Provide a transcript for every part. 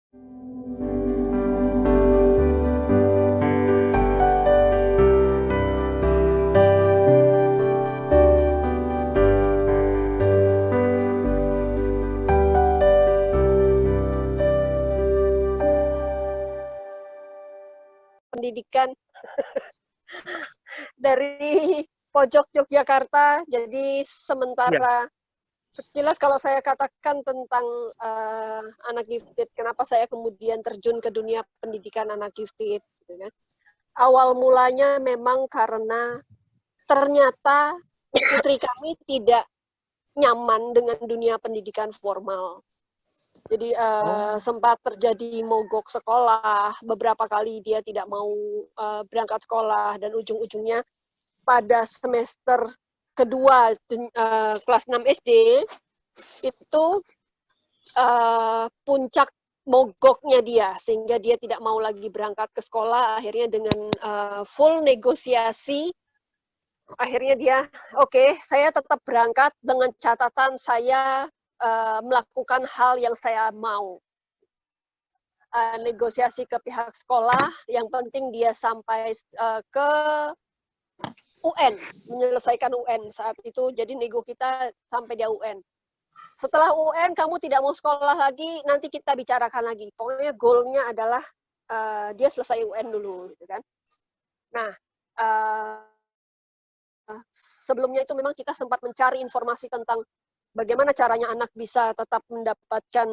Pendidikan dari pojok Yogyakarta. Jadi Ya. sementara sekilas kalau saya katakan tentang anak gifted, kenapa saya kemudian terjun ke dunia pendidikan anak gifted, gitu kan. Awal mulanya memang karena ternyata putri kami tidak nyaman dengan dunia pendidikan formal. Jadi sempat terjadi mogok sekolah, beberapa kali dia tidak mau berangkat sekolah, dan ujung-ujungnya pada semester kedua kelas 6 SD itu puncak mogoknya dia, sehingga dia tidak mau lagi berangkat ke sekolah. Akhirnya dengan full negosiasi, akhirnya dia, oke, saya tetap berangkat dengan catatan saya melakukan hal yang saya mau. Negosiasi ke pihak sekolah, yang penting dia sampai ke UN, menyelesaikan UN saat itu. Jadi nego kita sampai dia UN. Setelah UN kamu tidak mau sekolah lagi, nanti kita bicarakan lagi. Pokoknya goalnya adalah dia selesai UN dulu, gitu kan. Nah, sebelumnya itu memang kita sempat mencari informasi tentang bagaimana caranya anak bisa tetap mendapatkan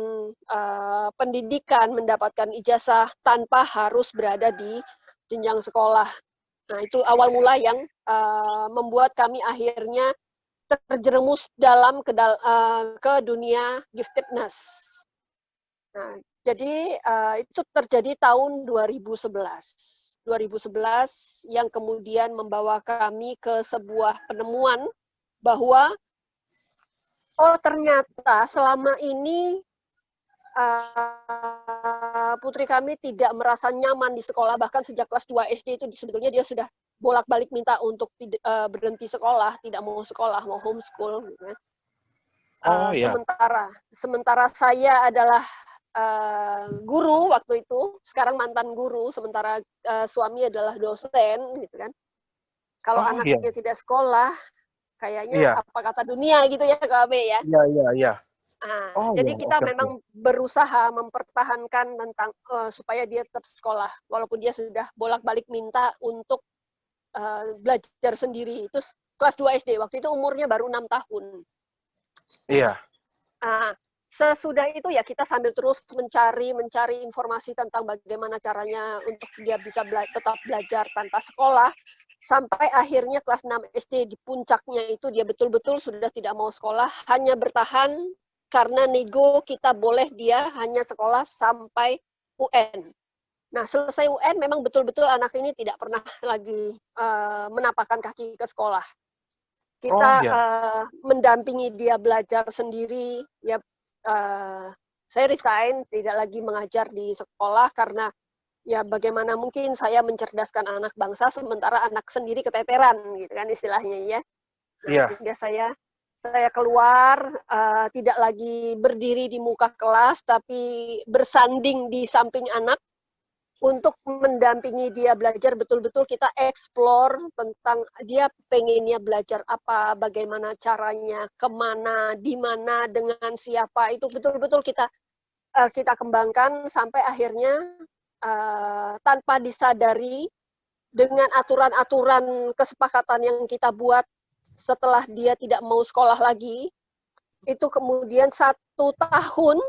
pendidikan, mendapatkan ijazah tanpa harus berada di jenjang sekolah. Nah, itu awal mula yang membuat kami akhirnya terjerumus dalam ke dunia giftedness. Nah, jadi itu terjadi tahun 2011. 2011 yang kemudian membawa kami ke sebuah penemuan bahwa ternyata selama ini putri kami tidak merasa nyaman di sekolah, bahkan sejak kelas 2 SD itu sebetulnya dia sudah bolak-balik minta untuk berhenti sekolah, tidak mau sekolah, mau homeschool. Gitu. Ya. Sementara saya adalah guru waktu itu, sekarang mantan guru, sementara suami adalah dosen, gitu kan. Kalau Ya. anaknya tidak sekolah, kayaknya Iya. apa kata dunia gitu ya, Kak Abe ya. Iya, iya, iya. Ya, Jadi kita oke, oke. memang berusaha mempertahankan tentang supaya dia tetap sekolah, walaupun dia sudah bolak-balik minta untuk belajar sendiri. Itu kelas 2 SD, waktu itu umurnya baru 6 tahun. Iya. Sesudah itu ya kita sambil terus mencari informasi tentang bagaimana caranya untuk dia bisa tetap belajar tanpa sekolah, sampai akhirnya kelas 6 SD di puncaknya itu dia betul-betul sudah tidak mau sekolah, hanya bertahan karena nego kita boleh dia hanya sekolah sampai UN. Nah, selesai UN memang betul-betul anak ini tidak pernah lagi menapakkan kaki ke sekolah. Kita Ya. mendampingi dia belajar sendiri, ya. Saya resign, tidak lagi mengajar di sekolah karena ya bagaimana mungkin saya mencerdaskan anak bangsa sementara anak sendiri keteteran, gitu kan istilahnya ya. Nah, sehingga saya keluar, tidak lagi berdiri di muka kelas tapi bersanding di samping anak untuk mendampingi dia belajar. Betul-betul kita explore tentang dia pengennya belajar apa, bagaimana caranya, kemana, di mana, dengan siapa, itu betul-betul kita kembangkan sampai akhirnya tanpa disadari dengan aturan-aturan kesepakatan yang kita buat setelah dia tidak mau sekolah lagi, itu kemudian 1 tahun.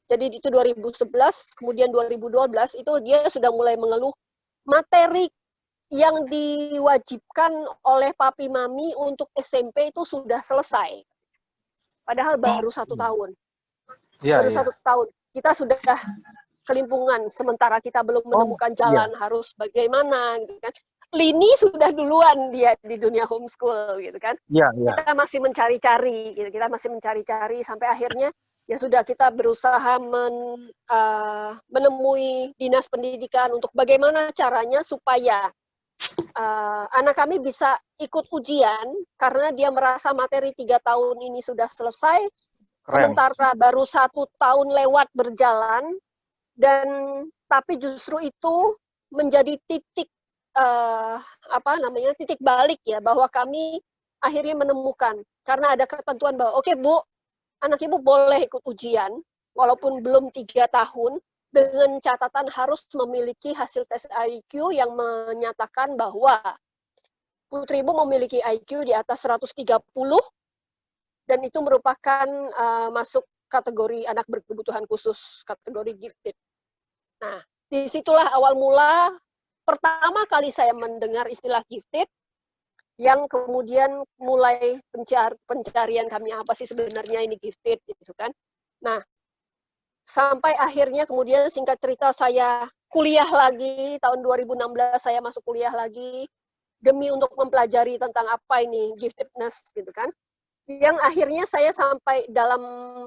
Jadi itu 2011, kemudian 2012 itu dia sudah mulai mengeluh materi yang diwajibkan oleh papi mami untuk SMP itu sudah selesai. Padahal baru 1 tahun. Iya, Baru iya. 1 tahun. Kita sudah kelimpungan, sementara kita belum menemukan jalan harus bagaimana, gitu kan. Lini sudah duluan dia di dunia homeschool, gitu kan. Iya, iya. Kita masih mencari-cari, gitu. Kita masih mencari-cari sampai akhirnya ya sudah kita berusaha menemui dinas pendidikan untuk bagaimana caranya supaya anak kami bisa ikut ujian karena dia merasa materi 3 tahun ini sudah selesai. Keren. Sementara baru 1 tahun lewat berjalan, Dan tapi justru itu menjadi titik titik balik ya, bahwa kami akhirnya menemukan, karena ada ketentuan bahwa oke, Bu, anak ibu boleh ikut ujian walaupun belum 3 tahun, dengan catatan harus memiliki hasil tes IQ yang menyatakan bahwa putri ibu memiliki IQ di atas 130, dan itu merupakan masuk kategori anak berkebutuhan khusus, kategori gifted. Nah, disitulah awal mula pertama kali saya mendengar istilah gifted, yang kemudian mulai pencarian kami, apa sih sebenarnya ini gifted, gitu kan. Nah, sampai akhirnya kemudian singkat cerita saya kuliah lagi, tahun 2016 saya masuk kuliah lagi, demi untuk mempelajari tentang apa ini giftedness, gitu kan. Yang akhirnya saya sampai dalam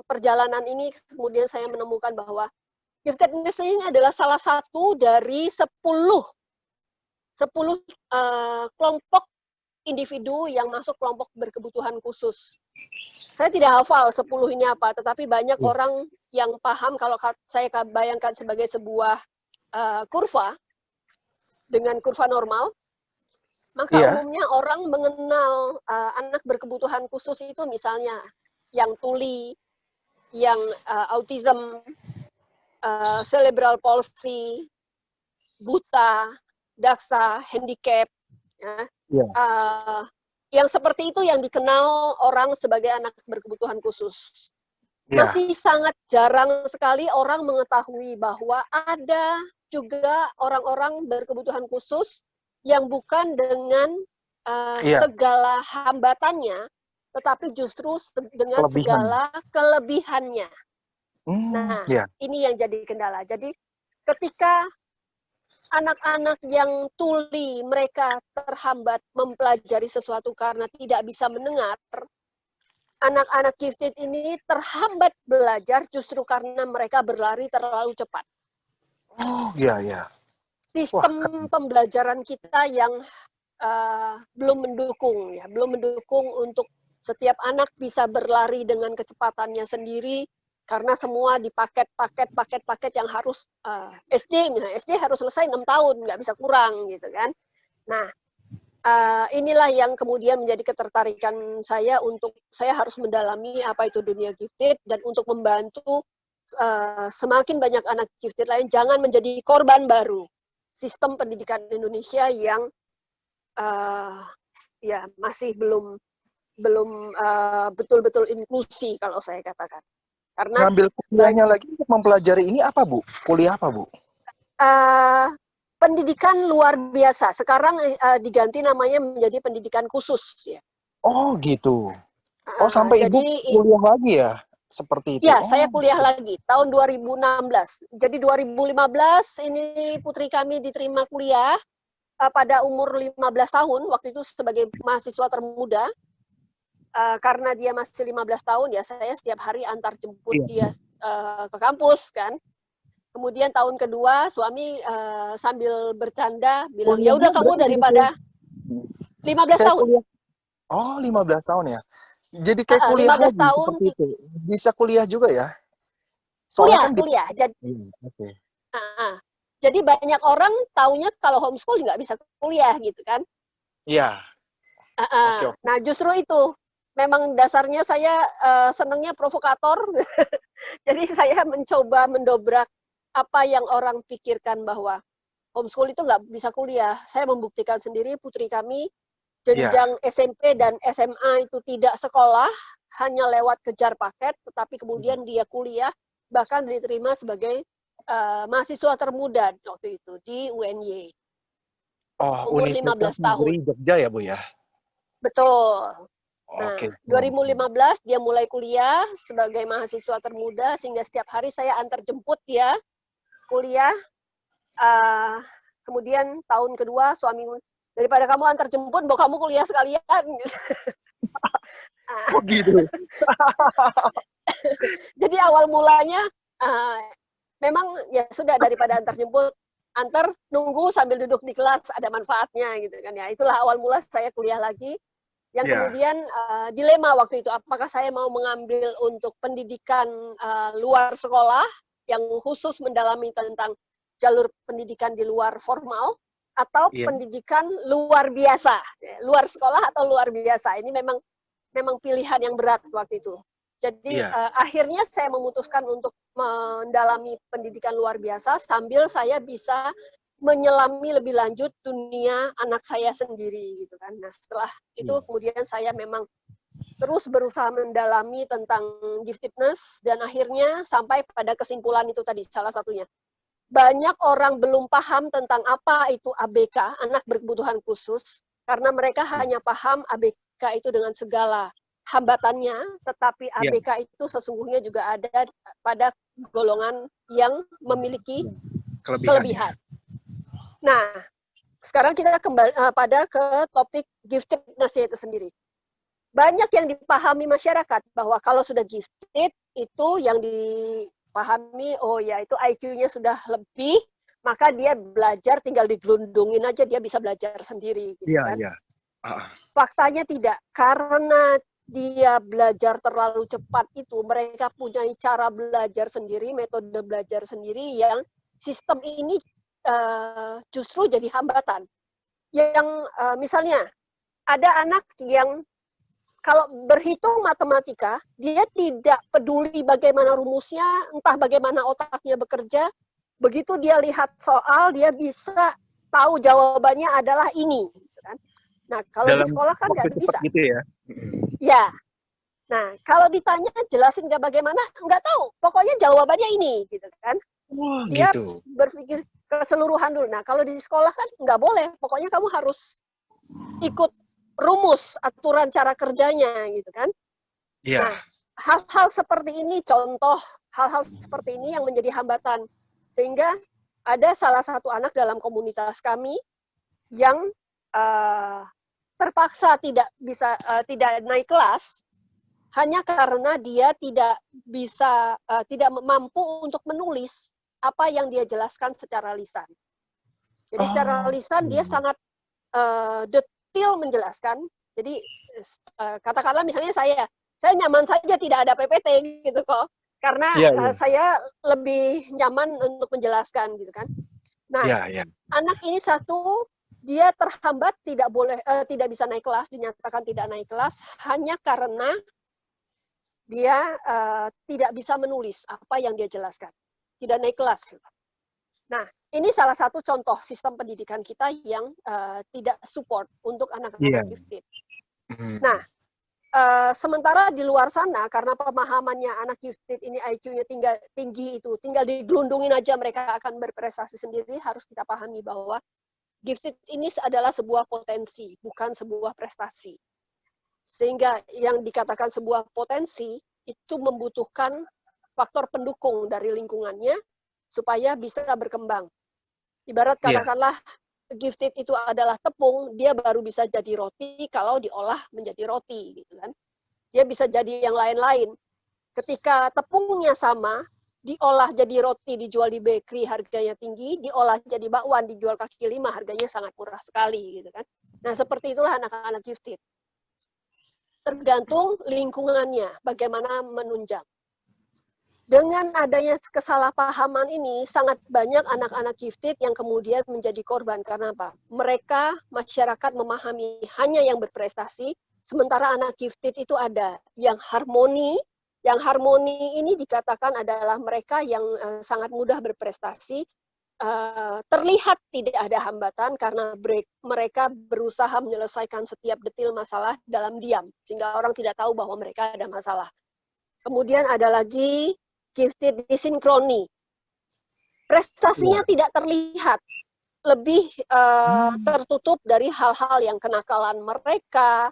perjalanan ini, kemudian saya menemukan bahwa giftedness ini adalah salah satu dari 10 kelompok individu yang masuk kelompok berkebutuhan khusus. Saya tidak hafal 10 ini apa, tetapi banyak orang yang paham kalau saya bayangkan sebagai sebuah kurva, dengan kurva normal, maka umumnya orang mengenal anak berkebutuhan khusus itu misalnya yang tuli, yang autism, cerebral palsy, buta, daksa, handicap, ya. Yang seperti itu yang dikenal orang sebagai anak berkebutuhan khusus. Masih sangat jarang sekali orang mengetahui bahwa ada juga orang-orang berkebutuhan khusus yang bukan dengan segala hambatannya, tetapi justru dengan segala kelebihannya. Nah, ini yang jadi kendala. Jadi ketika anak-anak yang tuli, mereka terhambat mempelajari sesuatu karena tidak bisa mendengar, anak-anak gifted ini terhambat belajar justru karena mereka berlari terlalu cepat. Oh, iya, iya. Sistem pembelajaran kita yang belum mendukung, ya, belum mendukung untuk setiap anak bisa berlari dengan kecepatannya sendiri, karena semua di paket yang harus SD harus selesai 6 tahun, nggak bisa kurang, gitu kan. Nah, inilah yang kemudian menjadi ketertarikan saya untuk saya harus mendalami apa itu dunia gifted, dan untuk membantu semakin banyak anak gifted lain jangan menjadi korban baru sistem pendidikan Indonesia yang ya masih belum betul-betul inklusi kalau saya katakan. Karena ngambil kuliahnya lagi untuk mempelajari ini apa, Bu? Kuliah apa, Bu? Pendidikan luar biasa. Sekarang diganti namanya menjadi pendidikan khusus, ya. Oh, gitu. Oh, sampai jadi, Ibu kuliah lagi ya? Seperti itu? Ya, saya kuliah lagi tahun 2016. Jadi 2015 ini putri kami diterima kuliah pada umur 15 tahun, waktu itu sebagai mahasiswa termuda. Karena dia masih 15 tahun, ya saya setiap hari antar jemput dia ke kampus, kan. Kemudian tahun kedua, suami sambil bercanda bilang, ya udah kamu daripada 15 tahun. Kuliah. Oh, 15 tahun ya. Jadi kayak kuliah 15 lagi tahun seperti itu. Bisa kuliah juga ya? Soalnya kuliah. Jadi, okay. Jadi banyak orang taunya kalau homeschool nggak bisa kuliah, gitu kan? Iya. Okay. Nah, justru itu. Memang dasarnya saya senangnya provokator. Jadi saya mencoba mendobrak apa yang orang pikirkan bahwa homeschool itu nggak bisa kuliah. Saya membuktikan sendiri putri kami jenjang SMP dan SMA itu tidak sekolah, hanya lewat kejar paket, tetapi kemudian dia kuliah, bahkan diterima sebagai mahasiswa termuda waktu itu di UNY. Oh, umur 15 tahun. Jogja ya, Bu ya? Betul. Nah, okay. 2015 dia mulai kuliah sebagai mahasiswa termuda, sehingga setiap hari saya antar jemput dia kuliah. Kemudian tahun kedua suami, daripada kamu antar jemput, mau kamu kuliah sekalian. Oh gitu. Jadi awal mulanya memang ya sudah, daripada antar jemput, antar nunggu sambil duduk di kelas, ada manfaatnya, gitu kan ya. Itulah awal mula saya kuliah lagi. Yang kemudian dilema waktu itu, apakah saya mau mengambil untuk pendidikan luar sekolah yang khusus mendalami tentang jalur pendidikan di luar formal atau Iya. pendidikan luar biasa, luar sekolah atau luar biasa. Ini memang pilihan yang berat waktu itu. Jadi Iya. akhirnya saya memutuskan untuk mendalami pendidikan luar biasa sambil saya bisa menyelami lebih lanjut dunia anak saya sendiri gitu kan. Nah, setelah itu kemudian saya memang terus berusaha mendalami tentang giftedness dan akhirnya sampai pada kesimpulan itu tadi salah satunya. Banyak orang belum paham tentang apa itu ABK, anak berkebutuhan khusus, karena mereka hanya paham ABK itu dengan segala hambatannya, tetapi ABK itu sesungguhnya juga ada pada golongan yang memiliki kelebihan. Nah, sekarang kita kembali pada ke topik giftedness itu sendiri. Banyak yang dipahami masyarakat bahwa kalau sudah gifted itu yang dipahami, oh ya itu IQ-nya sudah lebih, maka dia belajar tinggal digelundungin aja dia bisa belajar sendiri gitu kan. Faktanya tidak, karena dia belajar terlalu cepat itu, mereka punya cara belajar sendiri, metode belajar sendiri yang sistem ini justru jadi hambatan. Yang misalnya ada anak yang kalau berhitung matematika, dia tidak peduli bagaimana rumusnya, entah bagaimana otaknya bekerja. Begitu dia lihat soal, dia bisa tahu jawabannya adalah ini. Nah, kalau di sekolah kan nggak bisa. Gitu ya? Ya. Nah, kalau ditanya jelasin nggak bagaimana, nggak tahu. Pokoknya jawabannya ini, gitu kan. Dia gitu. berpikir keseluruhan dulu. Nah, kalau di sekolah kan nggak boleh. Pokoknya kamu harus ikut rumus, aturan cara kerjanya, gitu kan. Iya. Nah, hal-hal seperti ini, contoh hal-hal seperti ini yang menjadi hambatan. Sehingga ada salah satu anak dalam komunitas kami yang terpaksa tidak bisa tidak naik kelas hanya karena dia tidak bisa tidak mampu untuk menulis apa yang dia jelaskan secara lisan. Jadi secara lisan dia sangat detail menjelaskan. Jadi katakanlah misalnya saya nyaman saja tidak ada PPT gitu kok, karena saya lebih nyaman untuk menjelaskan gitu kan. Nah, anak ini satu dia terhambat tidak boleh tidak bisa naik kelas, dinyatakan tidak naik kelas hanya karena dia tidak bisa menulis apa yang dia jelaskan, tidak naik kelas. Nah, ini salah satu contoh sistem pendidikan kita yang tidak support untuk anak-anak gifted. Nah, sementara di luar sana karena pemahamannya anak gifted ini IQ-nya tinggi itu, tinggal digelundungin aja mereka akan berprestasi sendiri, harus kita pahami bahwa gifted ini adalah sebuah potensi, bukan sebuah prestasi. Sehingga yang dikatakan sebuah potensi itu membutuhkan faktor pendukung dari lingkungannya supaya bisa berkembang. Ibarat katakanlah gifted itu adalah tepung, dia baru bisa jadi roti kalau diolah menjadi roti, gitu kan. Dia bisa jadi yang lain-lain. Ketika tepungnya sama, diolah jadi roti, dijual di bakery harganya tinggi, diolah jadi bakwan, dijual kaki lima harganya sangat murah sekali, gitu kan. Nah, seperti itulah anak-anak gifted. Tergantung lingkungannya, bagaimana menunjang. Dengan adanya kesalahpahaman ini, sangat banyak anak-anak gifted yang kemudian menjadi korban. Karena apa? Mereka, masyarakat memahami hanya yang berprestasi, sementara anak gifted itu ada yang harmoni. Yang harmoni ini dikatakan adalah mereka yang sangat mudah berprestasi, terlihat tidak ada hambatan karena mereka berusaha menyelesaikan setiap detil masalah dalam diam, sehingga orang tidak tahu bahwa mereka ada masalah. Kemudian ada lagi gifted disinkroni. Prestasinya tidak terlihat, lebih tertutup dari hal-hal yang kenakalan mereka,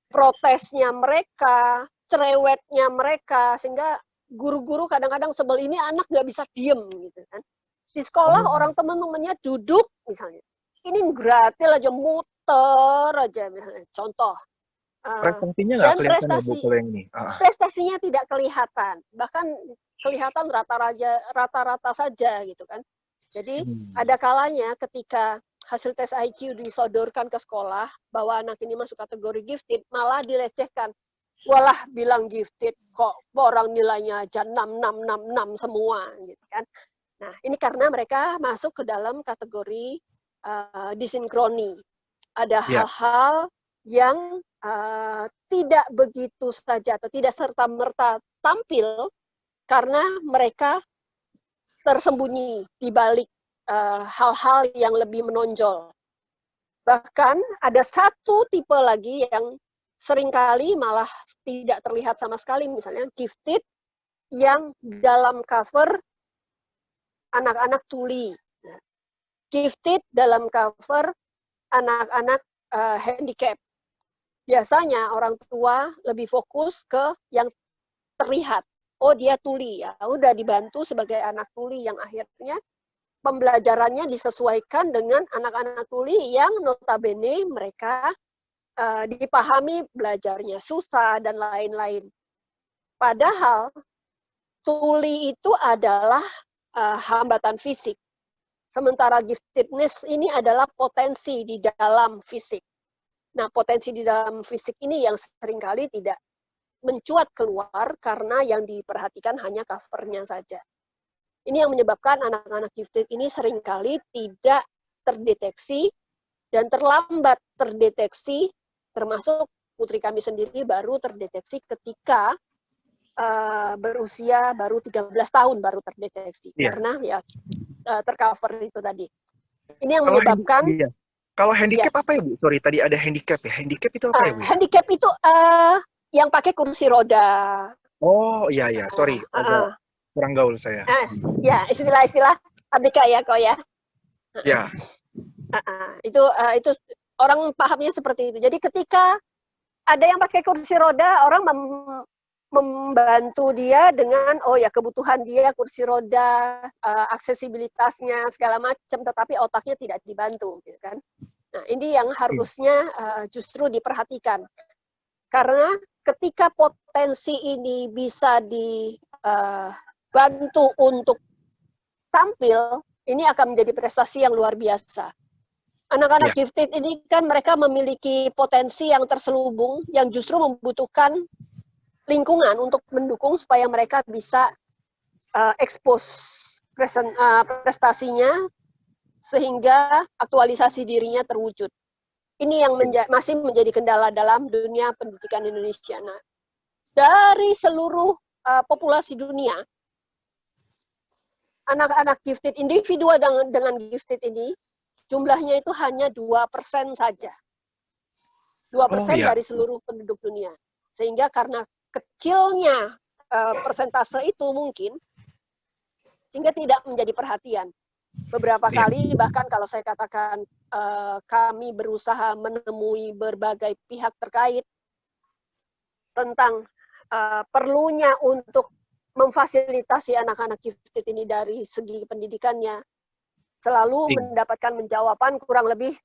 protesnya mereka, cerewetnya mereka, sehingga guru-guru kadang-kadang sebel, ini anak nggak bisa diem gitu kan. Di sekolah orang teman-temannya duduk misalnya, ini gratis aja muter aja misalnya, contoh. Prestasinya nggak kelihatan ya Bu kalau yang ini? Prestasinya tidak kelihatan, bahkan kelihatan rata-rata saja gitu kan. Jadi ada kalanya ketika hasil tes IQ disodorkan ke sekolah bahwa anak ini masuk kategori gifted, malah dilecehkan. walah bilang gifted kok orang nilainya aja 6 semua gitu kan. Nah, ini karena mereka masuk ke dalam kategori disinkroni. Ada Ya, hal-hal yang tidak begitu saja atau tidak serta-merta tampil karena mereka tersembunyi di balik hal-hal yang lebih menonjol. Bahkan ada satu tipe lagi yang seringkali malah tidak terlihat sama sekali, misalnya gifted yang dalam cover anak-anak tuli. Gifted dalam cover anak-anak handicap. Biasanya orang tua lebih fokus ke yang terlihat. Oh, dia tuli ya. Udah dibantu sebagai anak tuli yang akhirnya pembelajarannya disesuaikan dengan anak-anak tuli yang notabene mereka dipahami belajarnya susah dan lain-lain. Padahal tuli itu adalah hambatan fisik. Sementara giftedness ini adalah potensi di dalam fisik. Nah, potensi di dalam fisik ini yang seringkali tidak mencuat keluar karena yang diperhatikan hanya covernya saja. Ini yang menyebabkan anak-anak gifted ini seringkali tidak terdeteksi dan terlambat terdeteksi, termasuk putri kami sendiri baru terdeteksi ketika berusia baru 13 tahun baru terdeteksi. iya. Karena ya tercover itu tadi. Ini yang Kalau menyebabkan iya. Kalau handicap yes. apa ya, Bu? Sorry, tadi ada handicap ya. Handicap itu apa ya, Bu ya? Handicap itu yang pakai kursi roda. Oh, iya iya. Sorry, agak Uh, kurang gaul saya. ya istilah-istilah ABK ya kok ya. Ya, Itu orang pahamnya seperti itu. Jadi ketika ada yang pakai kursi roda, orang membantu dia dengan oh ya kebutuhan dia kursi roda, aksesibilitasnya segala macam, tetapi otaknya tidak dibantu, gitu kan? Nah ini yang harusnya justru diperhatikan karena ketika potensi ini bisa dibantu untuk tampil, ini akan menjadi prestasi yang luar biasa. Anak-anak ya. gifted ini kan mereka memiliki potensi yang terselubung yang justru membutuhkan lingkungan untuk mendukung supaya mereka bisa expose prestasinya sehingga aktualisasi dirinya terwujud. Ini yang masih menjadi kendala dalam dunia pendidikan Indonesia. Nah, dari seluruh populasi dunia, anak-anak gifted individu dengan gifted ini jumlahnya itu hanya 2% saja. 2% Oh, ya. dari seluruh penduduk dunia. Sehingga karena kecilnya persentase itu mungkin, sehingga tidak menjadi perhatian. Beberapa Ya. kali, bahkan kalau saya katakan kami berusaha menemui berbagai pihak terkait tentang perlunya untuk memfasilitasi anak-anak gifted ini dari segi pendidikannya, selalu mendapatkan jawaban kurang lebih,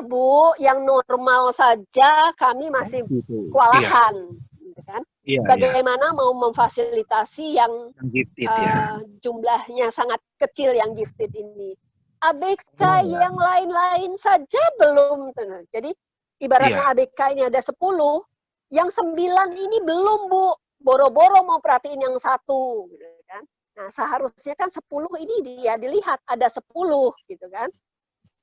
Bu, yang normal saja kami masih kewalahan. Gitu kan? Iya, iya. Bagaimana mau memfasilitasi yang Gifted ya. jumlahnya sangat kecil yang gifted ini. ABK Oh, ya. yang lain-lain saja belum. Jadi ibaratnya Iya. ABK ini ada 10, yang 9 ini belum, Bu. Boro-boro mau perhatiin yang satu. Gitu kan? Nah, seharusnya kan 10 ini dia dilihat ada 10 gitu kan.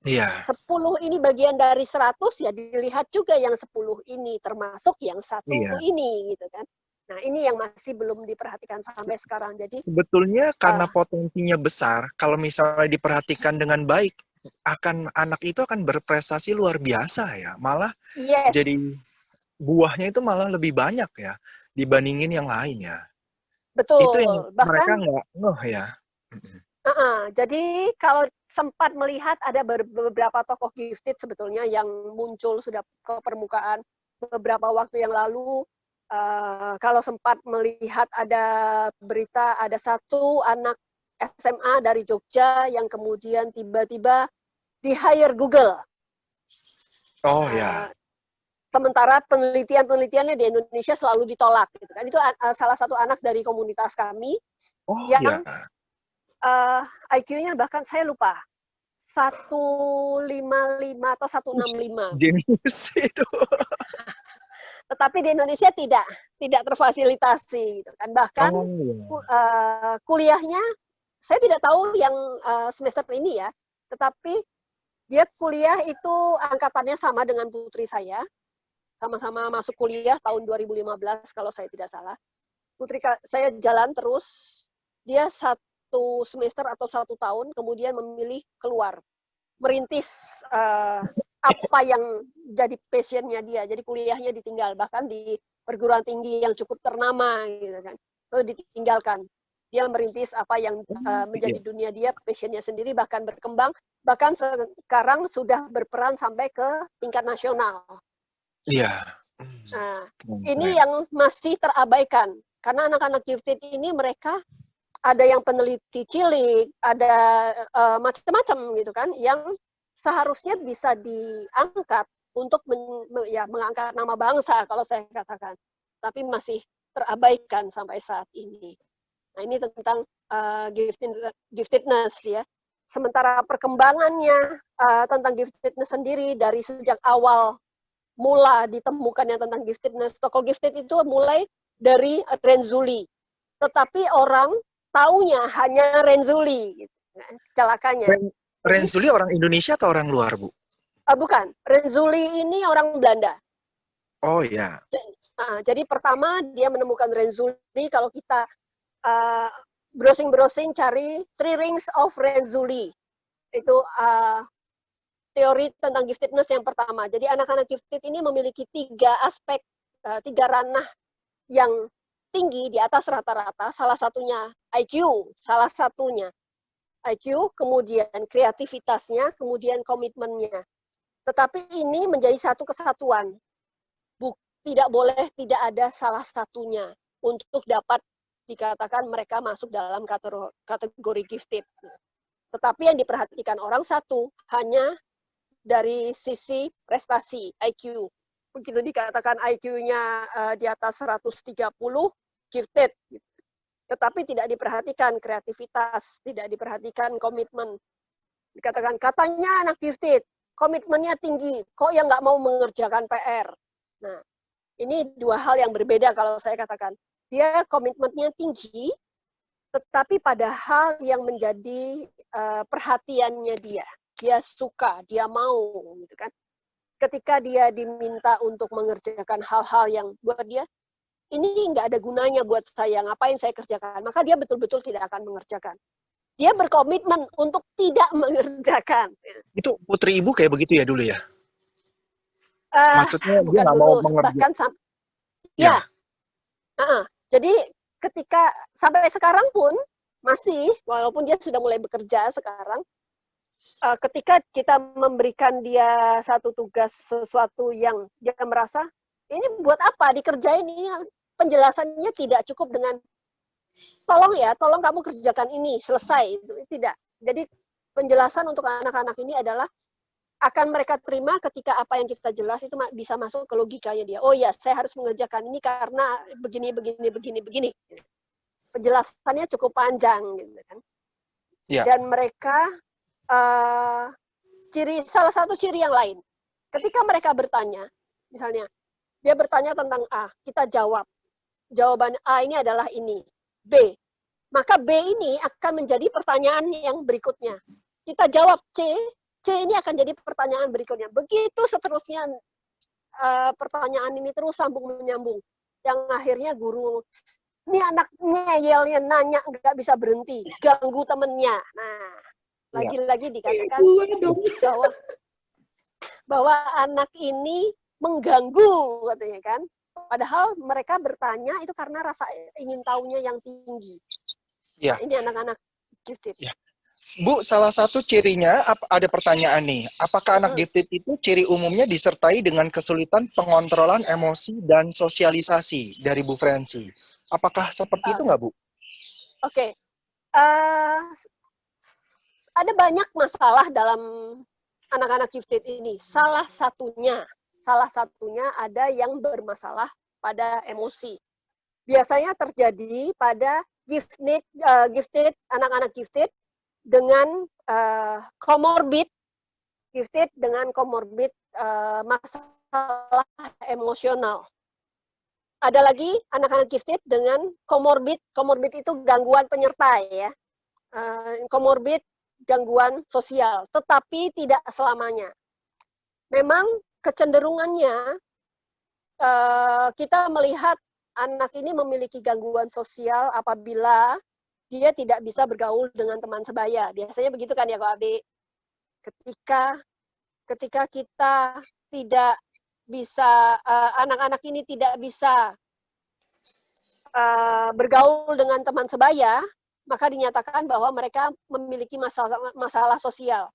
Iya. 10 ini bagian dari 100 ya dilihat juga yang 10 ini termasuk yang satu Iya. ini gitu kan. Nah, ini yang masih belum diperhatikan sampai sekarang. Jadi sebetulnya karena potensinya besar, kalau misalnya diperhatikan dengan baik, anak itu akan berprestasi luar biasa ya. Malah yes. jadi buahnya itu malah lebih banyak ya dibandingin yang lain ya. Betul. Itu yang mereka Bahkan nggak ngeh ya. jadi kalau sempat melihat ada beberapa tokoh gifted sebetulnya yang muncul sudah ke permukaan beberapa waktu yang lalu. Kalau sempat melihat ada berita ada satu anak SMA dari Jogja yang kemudian tiba-tiba di-hire Google. Oh ya. Sementara penelitiannya di Indonesia selalu ditolak. Gitu kan. Itu salah satu anak dari komunitas kami yang IQ-nya bahkan saya lupa 155 atau 165. Jenius itu. Tetapi di Indonesia tidak terfasilitasi gitu kan. Bahkan kuliahnya saya tidak tahu yang semester ini ya, tetapi dia kuliah itu angkatannya sama dengan putri saya, sama-sama masuk kuliah tahun 2015 kalau saya tidak salah. Putri saya jalan terus, dia 1 semester atau 1 tahun, kemudian memilih keluar, merintis apa yang jadi passionnya dia. Jadi kuliahnya ditinggal, bahkan di perguruan tinggi yang cukup ternama, gitu kan, lalu ditinggalkan. Dia merintis apa yang menjadi dunia dia, passionnya sendiri, bahkan berkembang, bahkan sekarang sudah berperan sampai ke tingkat nasional. Iya. Nah, ini yang masih terabaikan. Karena anak-anak gifted ini mereka ada yang peneliti cilik, ada macam-macam gitu kan, yang seharusnya bisa diangkat untuk mengangkat nama bangsa kalau saya katakan. Tapi masih terabaikan sampai saat ini. Nah, ini tentang giftedness ya. Sementara perkembangannya tentang giftedness sendiri dari sejak awal mula ditemukannya tentang giftedness, tokoh gifted itu mulai dari Renzulli. Tetapi orang taunya hanya Renzulli. Gitu. Nah, celakanya. Renzulli orang Indonesia atau orang luar, Bu? Bukan. Renzulli ini orang Belanda. Oh ya. Jadi pertama dia menemukan Renzulli, kalau kita browsing-browsing cari Three Rings of Renzulli. Itu teori tentang giftedness yang pertama. Jadi anak-anak gifted ini memiliki 3 aspek, 3 ranah yang tinggi di atas rata-rata. Salah satunya IQ, kemudian kreativitasnya, kemudian komitmennya. Tetapi ini menjadi satu kesatuan. Tidak boleh tidak ada salah satunya untuk dapat dikatakan mereka masuk dalam kategori gifted. Tetapi yang diperhatikan orang satu hanya dari sisi prestasi, IQ. Begitu dikatakan IQ-nya di atas 130, gifted. Tetapi tidak diperhatikan kreativitas, tidak diperhatikan komitmen. Dikatakan katanya anak gifted, komitmennya tinggi, kok yang nggak mau mengerjakan PR. Nah, ini 2 hal yang berbeda kalau saya katakan. Dia komitmennya tinggi, tetapi pada hal yang menjadi perhatiannya dia. Dia suka, dia mau, gitu kan. Ketika dia diminta untuk mengerjakan hal-hal yang buat dia, ini nggak ada gunanya buat saya, ngapain saya kerjakan, maka dia betul-betul tidak akan mengerjakan. Dia berkomitmen untuk tidak mengerjakan. Itu putri ibu kayak begitu ya dulu ya? Maksudnya dia bukan nggak mau mengerjakan. Bahkan ya. Jadi ketika sampai sekarang pun masih, walaupun dia sudah mulai bekerja sekarang, ketika kita memberikan dia satu tugas, sesuatu yang dia merasa ini buat apa dikerjain, ini penjelasannya tidak cukup dengan tolong kamu kerjakan ini, selesai. Itu tidak. Jadi penjelasan untuk anak-anak ini adalah akan mereka terima ketika apa yang kita jelas itu bisa masuk ke logikanya dia. Oh ya, saya harus mengerjakan ini karena begini. Penjelasannya cukup panjang, gitu kan. Ya. Dan mereka salah satu ciri yang lain. Ketika mereka bertanya, misalnya dia bertanya tentang A, kita jawab. Jawaban A ini adalah ini. B. Maka B ini akan menjadi pertanyaan yang berikutnya. Kita jawab C ini akan jadi pertanyaan berikutnya. Begitu seterusnya pertanyaan ini terus sambung menyambung. Yang akhirnya guru, ini anak ngeyelnya nanya nggak bisa berhenti, ganggu temennya. Nah, lagi-lagi dikatakan bahwa anak ini mengganggu, katanya kan. Padahal mereka bertanya itu karena rasa ingin tahunya yang tinggi. Ya. Nah, ini anak-anak gifted. Ya. Bu, salah satu cirinya, ada pertanyaan nih. Apakah anak gifted itu ciri umumnya disertai dengan kesulitan pengontrolan emosi dan sosialisasi dari Bu Francy? Apakah seperti itu nggak, Bu? Oke. Ada banyak masalah dalam anak-anak gifted ini. Salah satunya ada yang bermasalah pada emosi. Biasanya terjadi pada gifted, anak-anak gifted dengan comorbid, gifted dengan comorbid masalah emosional. ada lagi anak-anak gifted dengan comorbid. Comorbid itu gangguan penyerta ya. Comorbid gangguan sosial, tetapi tidak selamanya. Memang kecenderungannya kita melihat anak ini memiliki gangguan sosial apabila dia tidak bisa bergaul dengan teman sebaya. Biasanya begitu kan ya Kak Abi? Ketika kita tidak bisa, anak-anak ini tidak bisa bergaul dengan teman sebaya, maka dinyatakan bahwa mereka memiliki masalah sosial.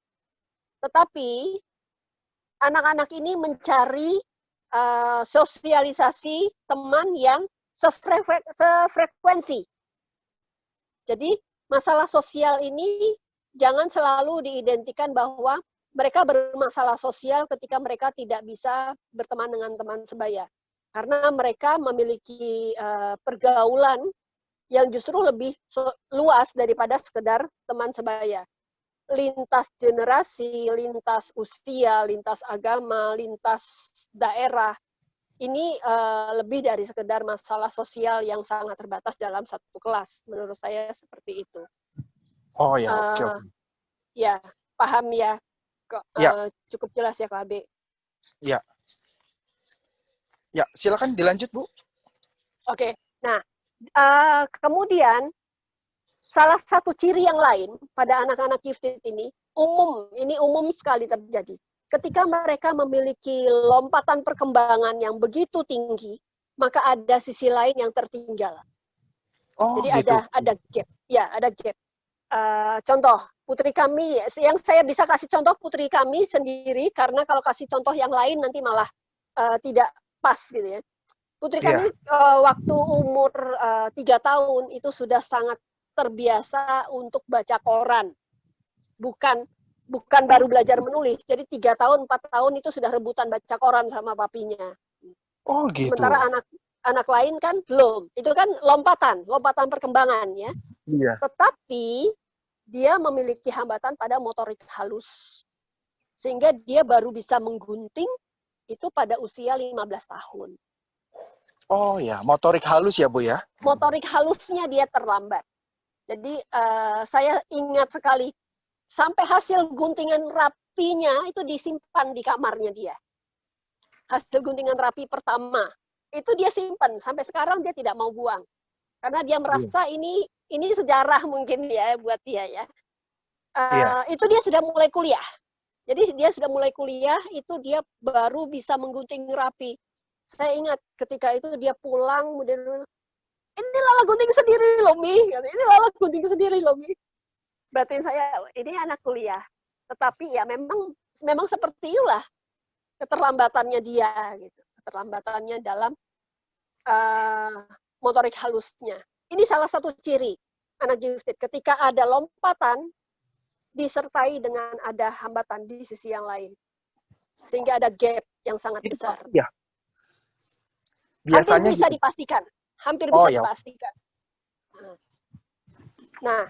Tetapi anak-anak ini mencari sosialisasi teman yang sefrekuensi. Jadi masalah sosial ini jangan selalu diidentikan bahwa mereka bermasalah sosial ketika mereka tidak bisa berteman dengan teman sebaya. Karena mereka memiliki pergaulan yang justru lebih luas daripada sekedar teman sebaya. Lintas generasi, lintas usia, lintas agama, lintas daerah, ini lebih dari sekedar masalah sosial yang sangat terbatas dalam satu kelas. Menurut saya seperti itu. Oh ya, oke. Ya, paham ya. Ya. Cukup jelas ya Kak Abe. Ya. Ya, silakan dilanjut Bu. Oke, nah kemudian salah satu ciri yang lain pada anak-anak gifted ini umum sekali terjadi. Ketika mereka memiliki lompatan perkembangan yang begitu tinggi, maka ada sisi lain yang tertinggal. Oh, jadi gitu. ada gap. Ya, ada gap. Contoh, putri kami, yang saya bisa kasih contoh putri kami sendiri, karena kalau kasih contoh yang lain nanti malah tidak pas gitu ya. Putri kami waktu umur 3 tahun itu sudah sangat terbiasa untuk baca koran. Bukan baru belajar menulis. Jadi 3 tahun, 4 tahun itu sudah rebutan baca koran sama papinya. Oh, gitu. Sementara anak lain kan belum. Itu kan lompatan perkembangan ya. Iya. Tetapi dia memiliki hambatan pada motorik halus. Sehingga dia baru bisa menggunting itu pada usia 15 tahun. Oh ya, motorik halus ya Bu ya? Motorik halusnya dia terlambat. Jadi saya ingat sekali, sampai hasil guntingan rapinya itu disimpan di kamarnya dia. Hasil guntingan rapi pertama, itu dia simpan. Sampai sekarang dia tidak mau buang. Karena dia merasa ini sejarah mungkin ya buat dia ya. Itu dia sudah mulai kuliah. Jadi dia sudah mulai kuliah, itu dia baru bisa menggunting rapi. Saya ingat ketika itu dia pulang, kemudian ini Lala gunting sendiri loh Mi, ini Lala gunting sendiri loh Mi. Berarti saya ini anak kuliah, tetapi ya memang seperti itulah keterlambatannya dia, gitu. Keterlambatannya dalam motorik halusnya. Ini salah satu ciri anak gifted. Ketika ada lompatan, disertai dengan ada hambatan di sisi yang lain, sehingga ada gap yang sangat besar. Ya. Biasanya hampir bisa dipastikan. Dipastikan. Nah,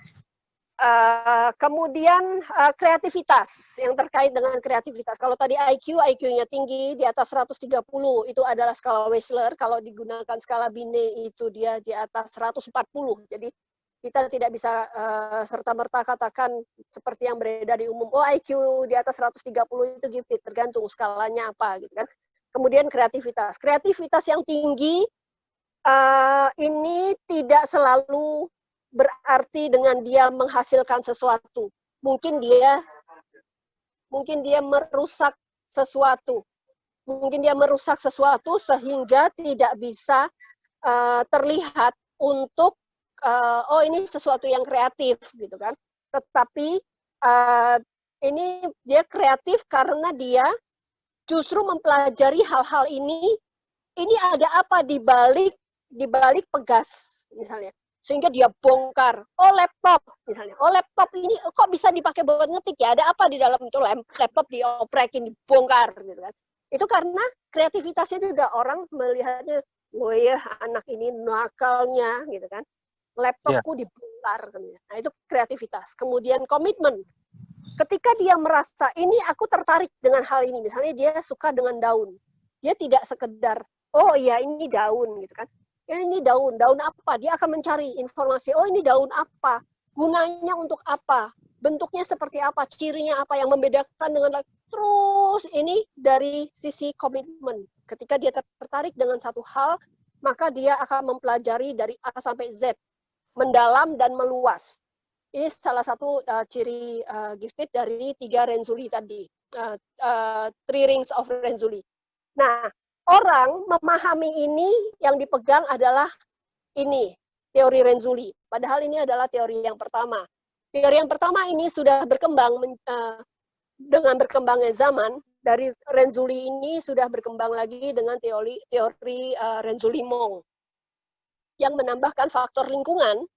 kemudian kreativitas, yang terkait dengan kreativitas. Kalau tadi IQ-nya tinggi di atas 130 itu adalah skala Wechsler. Kalau digunakan skala Binet itu dia di atas 140. Jadi kita tidak bisa serta-merta katakan seperti yang beredar di umum, oh IQ di atas 130 itu gifted, tergantung skalanya apa gitu kan. Kemudian kreativitas yang tinggi ini tidak selalu berarti dengan dia menghasilkan sesuatu. Mungkin dia merusak sesuatu. Mungkin dia merusak sesuatu sehingga tidak bisa terlihat untuk oh ini sesuatu yang kreatif gitu kan. Tetapi ini dia kreatif karena dia justru mempelajari hal-hal ini ada apa di balik pegas misalnya. Sehingga dia bongkar, oh laptop misalnya, oh laptop ini kok bisa dipakai buat ngetik ya, ada apa di dalam itu laptop dioprekin, dibongkar gitu kan. Itu karena kreativitasnya juga orang melihatnya, oh ya anak ini nakalnya gitu kan. Laptopku dibongkar. Nah, itu kreativitas. Kemudian komitmen. Ketika dia merasa, ini aku tertarik dengan hal ini. Misalnya dia suka dengan daun. Dia tidak sekedar, oh iya ini daun gitu kan. Ya ini daun, daun apa? Dia akan mencari informasi, oh ini daun apa? Gunanya untuk apa? Bentuknya seperti apa? Cirinya apa yang membedakan dengan terus ini dari sisi komitmen. Ketika dia tertarik dengan satu hal, maka dia akan mempelajari dari A sampai Z, mendalam dan meluas. Ini salah satu ciri gifted dari 3 Renzulli tadi, 3 Rings of Renzulli. Nah, orang memahami ini yang dipegang adalah ini, teori Renzulli. Padahal ini adalah teori yang pertama. Teori yang pertama ini sudah berkembang dengan berkembangnya zaman. Dari Renzulli ini sudah berkembang lagi dengan teori Renzulli-Mong yang menambahkan faktor lingkungan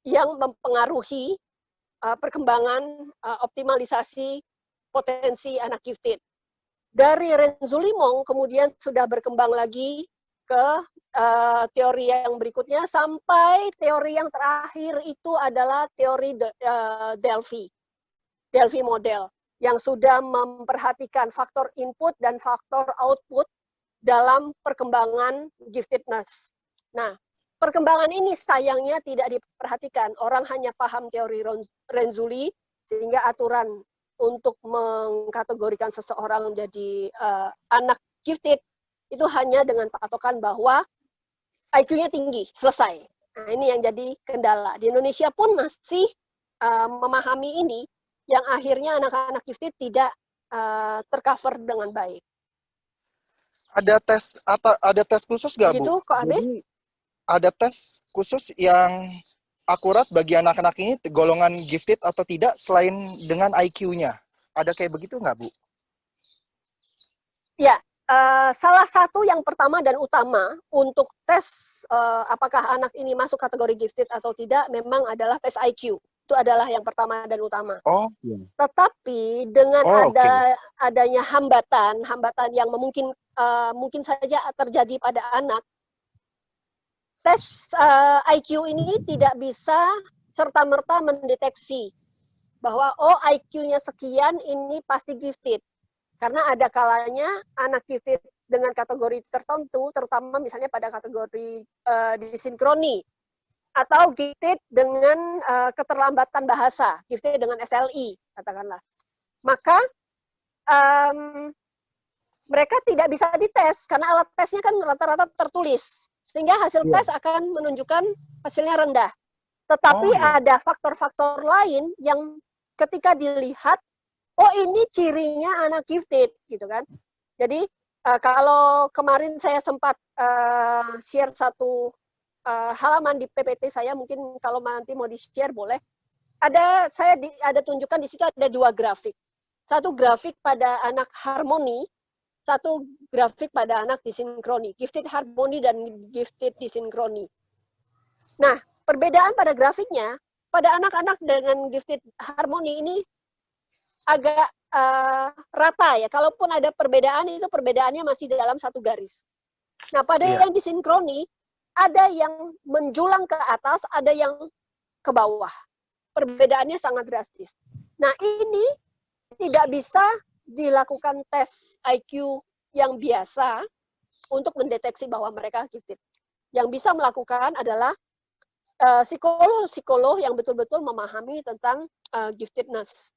yang mempengaruhi perkembangan optimalisasi potensi anak gifted. Dari Renzulli-Mong kemudian sudah berkembang lagi ke teori yang berikutnya sampai teori yang terakhir itu adalah teori Delphi model yang sudah memperhatikan faktor input dan faktor output dalam perkembangan giftedness. Nah, perkembangan ini sayangnya tidak diperhatikan. Orang hanya paham teori Renzulli sehingga aturan untuk mengkategorikan seseorang menjadi anak gifted itu hanya dengan patokan bahwa IQ-nya tinggi, selesai. Nah, ini yang jadi kendala. Di Indonesia pun masih memahami ini, yang akhirnya anak-anak gifted tidak tercover dengan baik. Ada tes khusus nggak, Bu? Begitu, Kok Abe? Jadi ada tes khusus yang akurat bagi anak-anak ini golongan gifted atau tidak selain dengan IQ-nya. Ada kayak begitu nggak, Bu? Ya, salah satu yang pertama dan utama untuk tes apakah anak ini masuk kategori gifted atau tidak memang adalah tes IQ. Itu adalah yang pertama dan utama. Oh, iya. Tetapi dengan adanya hambatan yang mungkin saja terjadi pada anak, tes IQ ini tidak bisa serta-merta mendeteksi bahwa oh IQ-nya sekian ini pasti gifted. Karena ada kalanya anak gifted dengan kategori tertentu, terutama misalnya pada kategori disinkroni, atau gifted dengan keterlambatan bahasa, gifted dengan SLI, katakanlah. Maka mereka tidak bisa dites, karena alat tesnya kan rata-rata tertulis, sehingga hasil tes akan menunjukkan hasilnya rendah. Tetapi ada faktor-faktor lain yang ketika dilihat, oh ini cirinya anak gifted, gitu kan. Jadi kalau kemarin saya sempat share satu halaman di PPT saya, mungkin kalau nanti mau di-share boleh. Ada tunjukkan di situ ada 2 grafik. Satu grafik pada anak harmoni, satu grafik pada anak disinkroni. Gifted harmoni dan gifted disinkroni. Nah, perbedaan pada grafiknya, pada anak-anak dengan gifted harmoni ini agak rata ya. Kalaupun ada perbedaan, itu perbedaannya masih dalam satu garis. Nah, pada yang disinkroni, ada yang menjulang ke atas, ada yang ke bawah. Perbedaannya sangat drastis. Nah, ini tidak bisa dilakukan tes IQ yang biasa untuk mendeteksi bahwa mereka gifted. Yang bisa melakukan adalah psikolog yang betul-betul memahami tentang giftedness.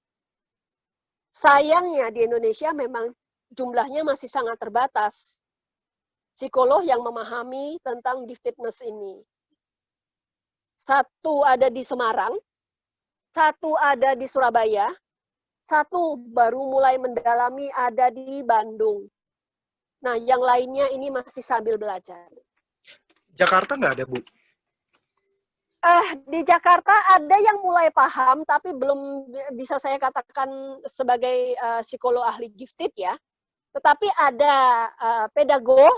Sayangnya di Indonesia memang jumlahnya masih sangat terbatas. Psikolog yang memahami tentang giftedness ini. Satu ada di Semarang, satu ada di Surabaya, satu baru mulai mendalami ada di Bandung. Nah, yang lainnya ini masih sambil belajar. Jakarta nggak ada, Bu? Di Jakarta ada yang mulai paham, tapi belum bisa saya katakan sebagai psikolog ahli gifted ya. Tetapi ada pedagog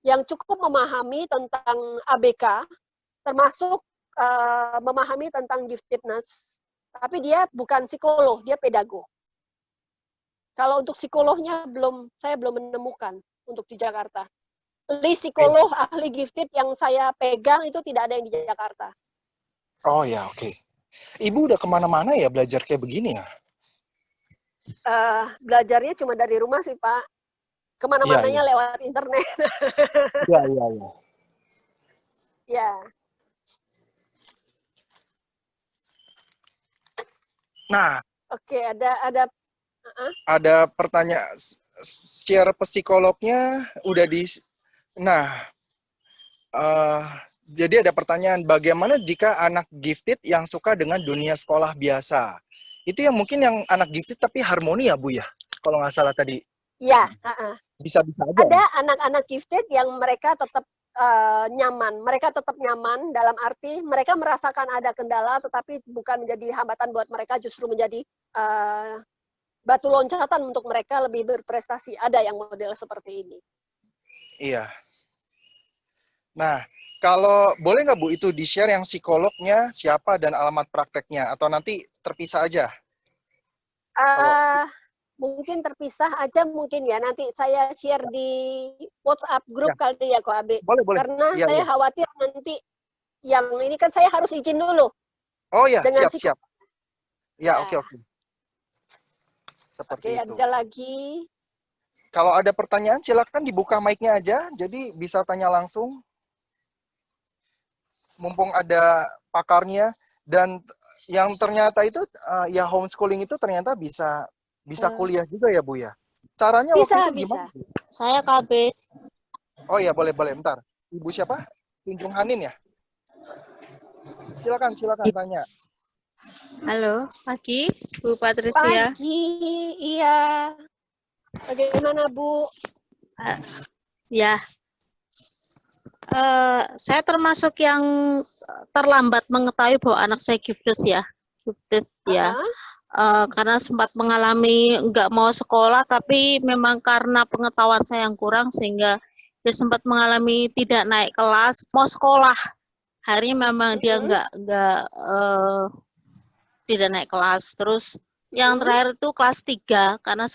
yang cukup memahami tentang ABK, termasuk memahami tentang giftedness. Tapi dia bukan psikolog, dia pedagog. Kalau untuk psikolognya saya belum menemukan untuk di Jakarta. List psikolog ahli gifted yang saya pegang itu tidak ada yang di Jakarta. Oh ya, oke. Ibu udah kemana-mana ya belajar kayak begini ya? Belajarnya cuma dari rumah sih, Pak. Iya, iya. kemana-mananya lewat internet. Iya, iya, iya. Ya, Nah, oke, ada ada pertanyaan secara psikolognya udah di. Nah, eh, jadi ada pertanyaan, bagaimana jika anak gifted yang suka dengan dunia sekolah biasa? Itu yang mungkin yang anak gifted tapi harmoni ya, Bu ya? Kalau nggak salah tadi. ya, Bisa-bisa aja. ada anak-anak gifted yang mereka tetap nyaman. Mereka tetap nyaman dalam arti mereka merasakan ada kendala, tetapi bukan menjadi hambatan buat mereka, justru menjadi batu loncatan untuk mereka lebih berprestasi. Ada yang model seperti ini. Iya. Nah, kalau boleh nggak Bu itu di-share yang psikolognya siapa dan alamat prakteknya? Atau nanti terpisah aja? Kalau Uh, Mungkin terpisah aja mungkin ya. Nanti saya share di WhatsApp ya, grup kali ya, Ko Abe. boleh, boleh. Karena Iya, saya iya. khawatir nanti yang ini kan saya harus izin dulu Oh ya, dengan siap, psikolog. siap. Ya, oke, Ya, oke. oke, Seperti itu. ada lagi. Kalau ada pertanyaan, silakan dibuka mic-nya aja. Jadi bisa tanya langsung. Mumpung ada pakarnya. Dan yang ternyata itu, ya homeschooling itu ternyata bisa bisa kuliah juga ya, Bu ya. Caranya waktu Bisa, itu gimana, bisa. Bu? Saya KB. Oh iya, boleh, boleh. Bentar. Ibu siapa? Tunjung Hanin ya? Silakan, silakan tanya. Halo, pagi, Bu Patricia. Pagi, iya. Bagaimana, Bu? Ya, saya termasuk yang terlambat mengetahui bahwa anak saya gifted ya. Gifted ya. Karena sempat mengalami nggak mau sekolah, tapi memang karena pengetahuan saya yang kurang sehingga dia sempat mengalami tidak naik kelas, mau sekolah. Harinya memang dia tidak naik kelas. Terus yang terakhir itu kelas 3 karena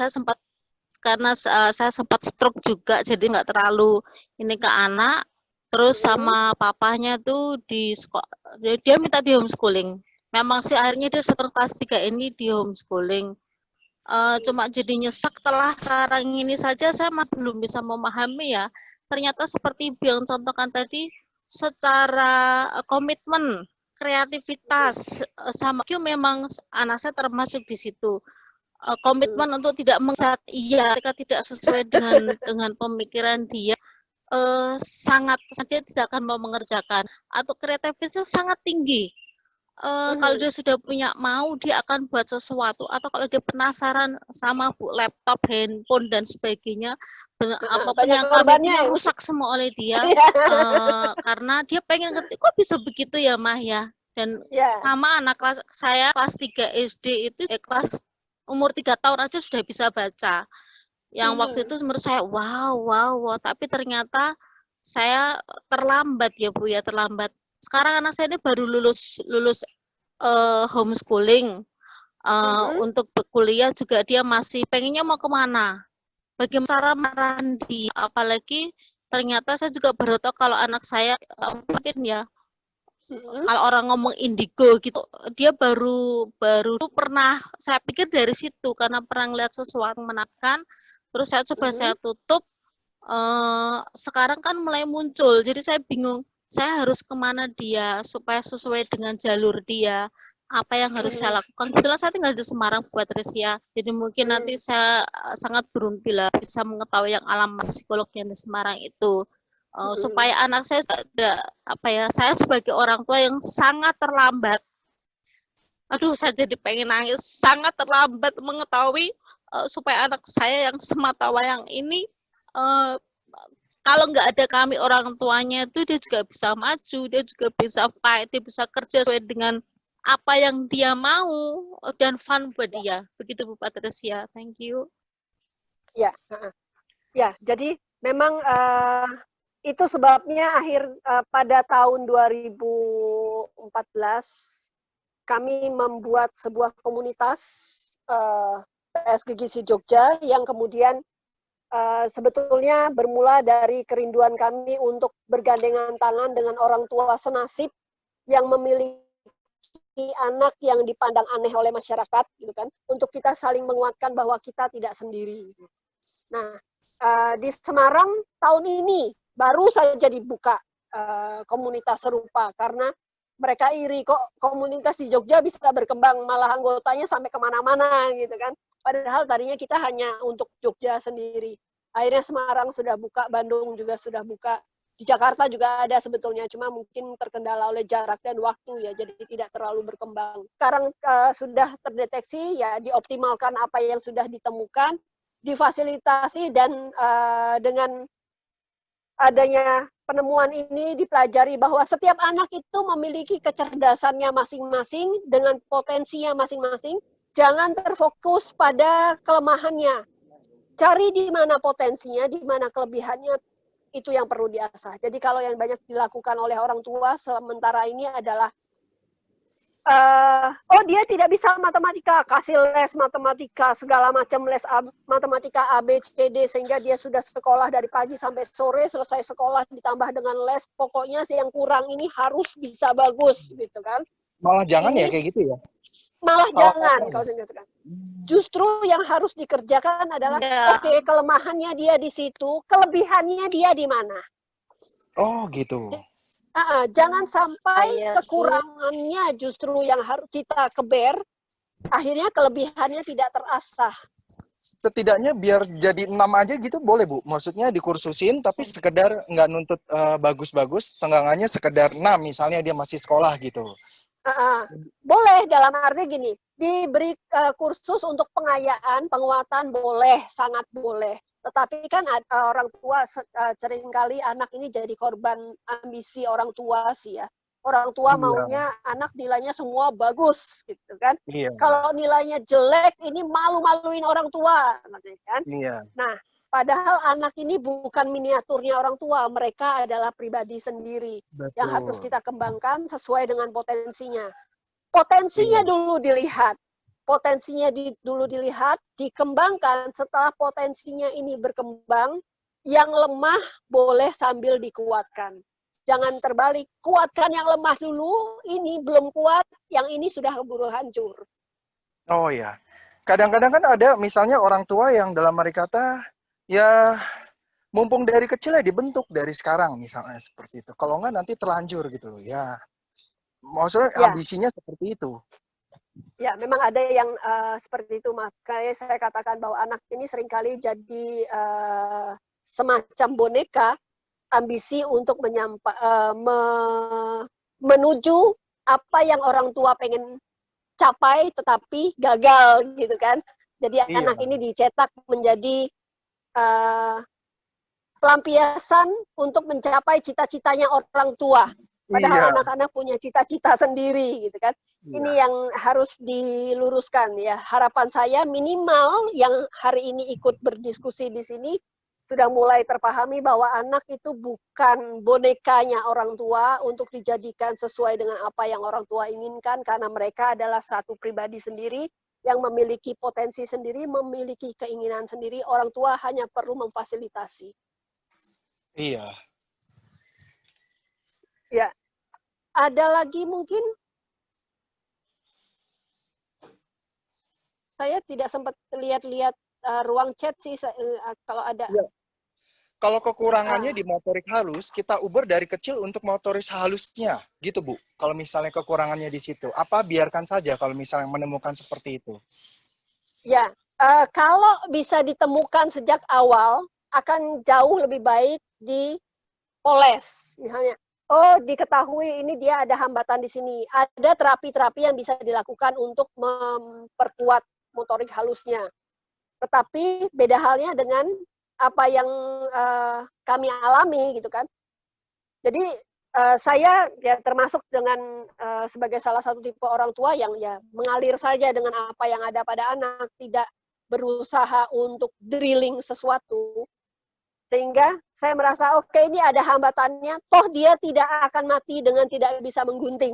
saya sempat stroke juga, jadi nggak terlalu ini ke anak. Terus sama papahnya tuh di sekolah, dia minta di homeschooling. Memang sih akhirnya dia setelah kelas 3 ini di homeschooling. Cuma jadi nyesek setelah sekarang ini saja saya masih belum bisa memahami ya. Ternyata seperti yang contohkan tadi, secara komitmen, kreativitas, sama Q memang anak saya termasuk di situ. Komitmen untuk tidak mengesat iya ketika tidak sesuai dengan pemikiran dia, sangat dia tidak akan mau mengerjakan, atau kreativitasnya sangat tinggi. Kalau dia sudah punya mau, dia akan buat sesuatu, atau kalau dia penasaran sama laptop, handphone dan sebagainya, apapun Banyak yang kami korbannya punya ya. rusak semua oleh dia, karena dia pengen ngerti kok bisa begitu ya Mah ya. Dan sama anak saya kelas 3 SD itu kelas umur 3 tahun aja sudah bisa baca. Yang waktu itu menurut saya wow, tapi ternyata saya terlambat ya Bu ya, terlambat. Sekarang anak saya ini baru lulus homeschooling. Untuk berkuliah juga dia masih pengennya mau kemana. Bagaimana cara marahan dia, apalagi ternyata saya juga baru tahu kalau anak saya mungkin ya, kalau orang ngomong indigo gitu, dia baru pernah, saya pikir dari situ karena pernah ngeliat sesuatu menakan, terus saya coba saya tutup. Sekarang kan mulai muncul, jadi saya bingung saya harus kemana dia supaya sesuai dengan jalur dia, apa yang harus saya lakukan. Kebetulan saya tinggal di Semarang buat Rizya, jadi mungkin nanti saya sangat beruntung lah bisa mengetahui yang alamat psikolognya di Semarang itu. Supaya anak saya tidak saya sebagai orang tua yang sangat terlambat, aduh saya jadi pengen nangis, sangat terlambat mengetahui supaya anak saya yang semata wayang ini, kalau nggak ada kami orang tuanya itu dia juga bisa maju, dia juga bisa fight, dia bisa kerja sesuai dengan apa yang dia mau dan fun buat dia. Begitu Bu Patricia, thank you. Ya, jadi memang itu sebabnya pada tahun 2014 kami membuat sebuah komunitas PS Gizi Jogja yang kemudian sebetulnya bermula dari kerinduan kami untuk bergandengan tangan dengan orang tua senasib yang memiliki anak yang dipandang aneh oleh masyarakat, gitu kan, untuk kita saling menguatkan bahwa kita tidak sendiri. Nah, di Semarang tahun ini baru saja dibuka komunitas serupa karena mereka iri kok komunitas di Jogja bisa berkembang malah anggotanya sampai kemana-mana gitu kan. Padahal tadinya kita hanya untuk Jogja sendiri. Akhirnya Semarang sudah buka, Bandung juga sudah buka. Di Jakarta juga ada sebetulnya, cuma mungkin terkendala oleh jarak dan waktu ya, jadi tidak terlalu berkembang. Sekarang sudah terdeteksi ya, dioptimalkan apa yang sudah ditemukan, difasilitasi dan dengan adanya penemuan ini dipelajari bahwa setiap anak itu memiliki kecerdasannya masing-masing dengan potensinya masing-masing. Jangan terfokus pada kelemahannya. Cari di mana potensinya, di mana kelebihannya, itu yang perlu diasah. Jadi kalau yang banyak dilakukan oleh orang tua sementara ini adalah oh dia tidak bisa matematika, kasih les matematika, segala macam les matematika A, B, C, D, sehingga dia sudah sekolah dari pagi sampai sore, selesai sekolah ditambah dengan les, pokoknya yang kurang ini harus bisa bagus, gitu kan. Malah jangan ini, ya kayak gitu ya? Malah jangan, kalau saya katakan. Justru yang harus dikerjakan adalah, oke, kelemahannya dia di situ, kelebihannya dia di mana. Oh gitu. Jangan sampai kekurangannya justru yang harus kita keber, akhirnya kelebihannya tidak terasah. Setidaknya biar jadi 6 aja gitu boleh Bu? Maksudnya dikursusin tapi sekedar nggak nuntut bagus-bagus, tenggangannya sekedar 6 misalnya dia masih sekolah gitu. Boleh, dalam arti gini, diberi kursus untuk pengayaan, penguatan boleh, sangat boleh. Tetapi kan orang tua seringkali anak ini jadi korban ambisi orang tua sih ya. Orang tua maunya anak nilainya semua bagus gitu kan. Kalau nilainya jelek ini malu-maluin orang tua kan. Nah, padahal anak ini bukan miniaturnya orang tua, mereka adalah pribadi sendiri. Betul. Yang harus kita kembangkan sesuai dengan potensinya. Potensinya dulu dilihat. Potensinya dulu dilihat, dikembangkan. Setelah potensinya ini berkembang, yang lemah boleh sambil dikuatkan. Jangan terbalik, kuatkan yang lemah dulu, ini belum kuat, yang ini sudah keburu hancur. Oh ya, kadang-kadang kan ada misalnya orang tua yang dalam arti kata, ya mumpung dari kecil ya dibentuk dari sekarang misalnya seperti itu. Kalau nggak nanti terlanjur gitu loh, ya. Maksudnya ambisinya seperti itu. Ya, memang ada yang seperti itu. Makanya saya katakan bahwa anak ini seringkali jadi semacam boneka, ambisi untuk menuju apa yang orang tua pengen capai, tetapi gagal gitu kan. Jadi anak ini dicetak menjadi pelampiasan untuk mencapai cita-citanya orang tua. Padahal anak-anak punya cita-cita sendiri gitu kan. Ini yang harus diluruskan ya. Harapan saya minimal yang hari ini ikut berdiskusi di sini sudah mulai terpahami bahwa anak itu bukan bonekanya orang tua untuk dijadikan sesuai dengan apa yang orang tua inginkan, karena mereka adalah satu pribadi sendiri yang memiliki potensi sendiri, memiliki keinginan sendiri. Orang tua hanya perlu memfasilitasi. Iya. Ya. Ada lagi mungkin? Saya tidak sempat lihat-lihat ruang chat sih kalau ada. Ya. Kalau kekurangannya di motorik halus, kita uber dari kecil untuk motoris halusnya, gitu Bu. Kalau misalnya kekurangannya di situ, apa biarkan saja kalau misalnya menemukan seperti itu? Ya, kalau bisa ditemukan sejak awal, akan jauh lebih baik dipoles, misalnya. Oh, diketahui ini dia ada hambatan di sini. Ada terapi-terapi yang bisa dilakukan untuk memperkuat motorik halusnya. Tetapi beda halnya dengan apa yang kami alami gitu kan. Jadi saya ya termasuk dengan sebagai salah satu tipe orang tua yang ya mengalir saja dengan apa yang ada pada anak, tidak berusaha untuk drilling sesuatu. Sehingga saya merasa oke, ini ada hambatannya, toh dia tidak akan mati dengan tidak bisa menggunting.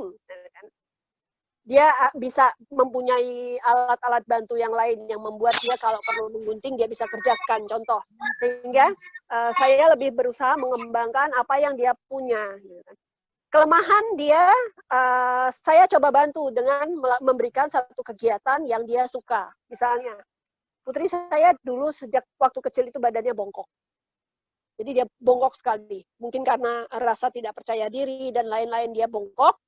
Dia bisa mempunyai alat-alat bantu yang lain yang membuat dia kalau perlu menggunting dia bisa kerjakan, contoh. Sehingga saya lebih berusaha mengembangkan apa yang dia punya. Kelemahan dia, saya coba bantu dengan memberikan satu kegiatan yang dia suka. Misalnya, putri saya dulu sejak waktu kecil itu badannya bongkok. Jadi dia bongkok sekali. Mungkin karena rasa tidak percaya diri dan lain-lain dia bongkok.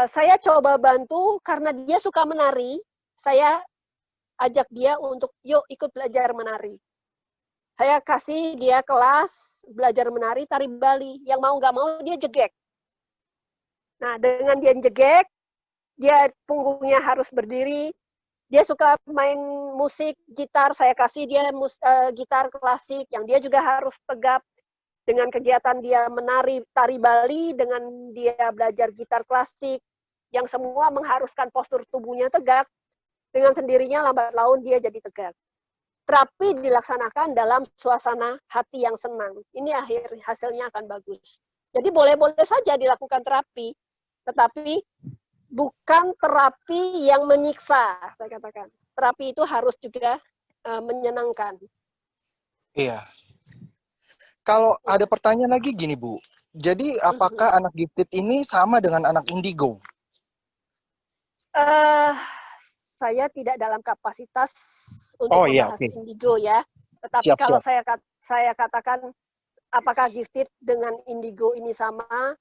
Saya coba bantu karena dia suka menari. Saya ajak dia untuk yuk ikut belajar menari. Saya kasih dia kelas belajar menari tari Bali. Yang mau nggak mau dia jegek. Nah, dengan dia jegek, dia punggungnya harus berdiri. Dia suka main musik, gitar. Saya kasih dia gitar klasik yang dia juga harus tegap. Dengan kegiatan dia menari tari Bali, dengan dia belajar gitar klasik, yang semua mengharuskan postur tubuhnya tegak, dengan sendirinya lambat laun dia jadi tegak. Terapi dilaksanakan dalam suasana hati yang senang. Ini hasilnya akan bagus. Jadi boleh-boleh saja dilakukan terapi, tetapi bukan terapi yang menyiksa, saya katakan. Terapi itu harus juga menyenangkan. Iya. Kalau ada pertanyaan lagi gini, Bu. Jadi apakah anak gifted ini sama dengan anak indigo? Saya tidak dalam kapasitas untuk membahas indigo ya. Tetapi kalau saya katakan apakah gifted dengan indigo ini sama,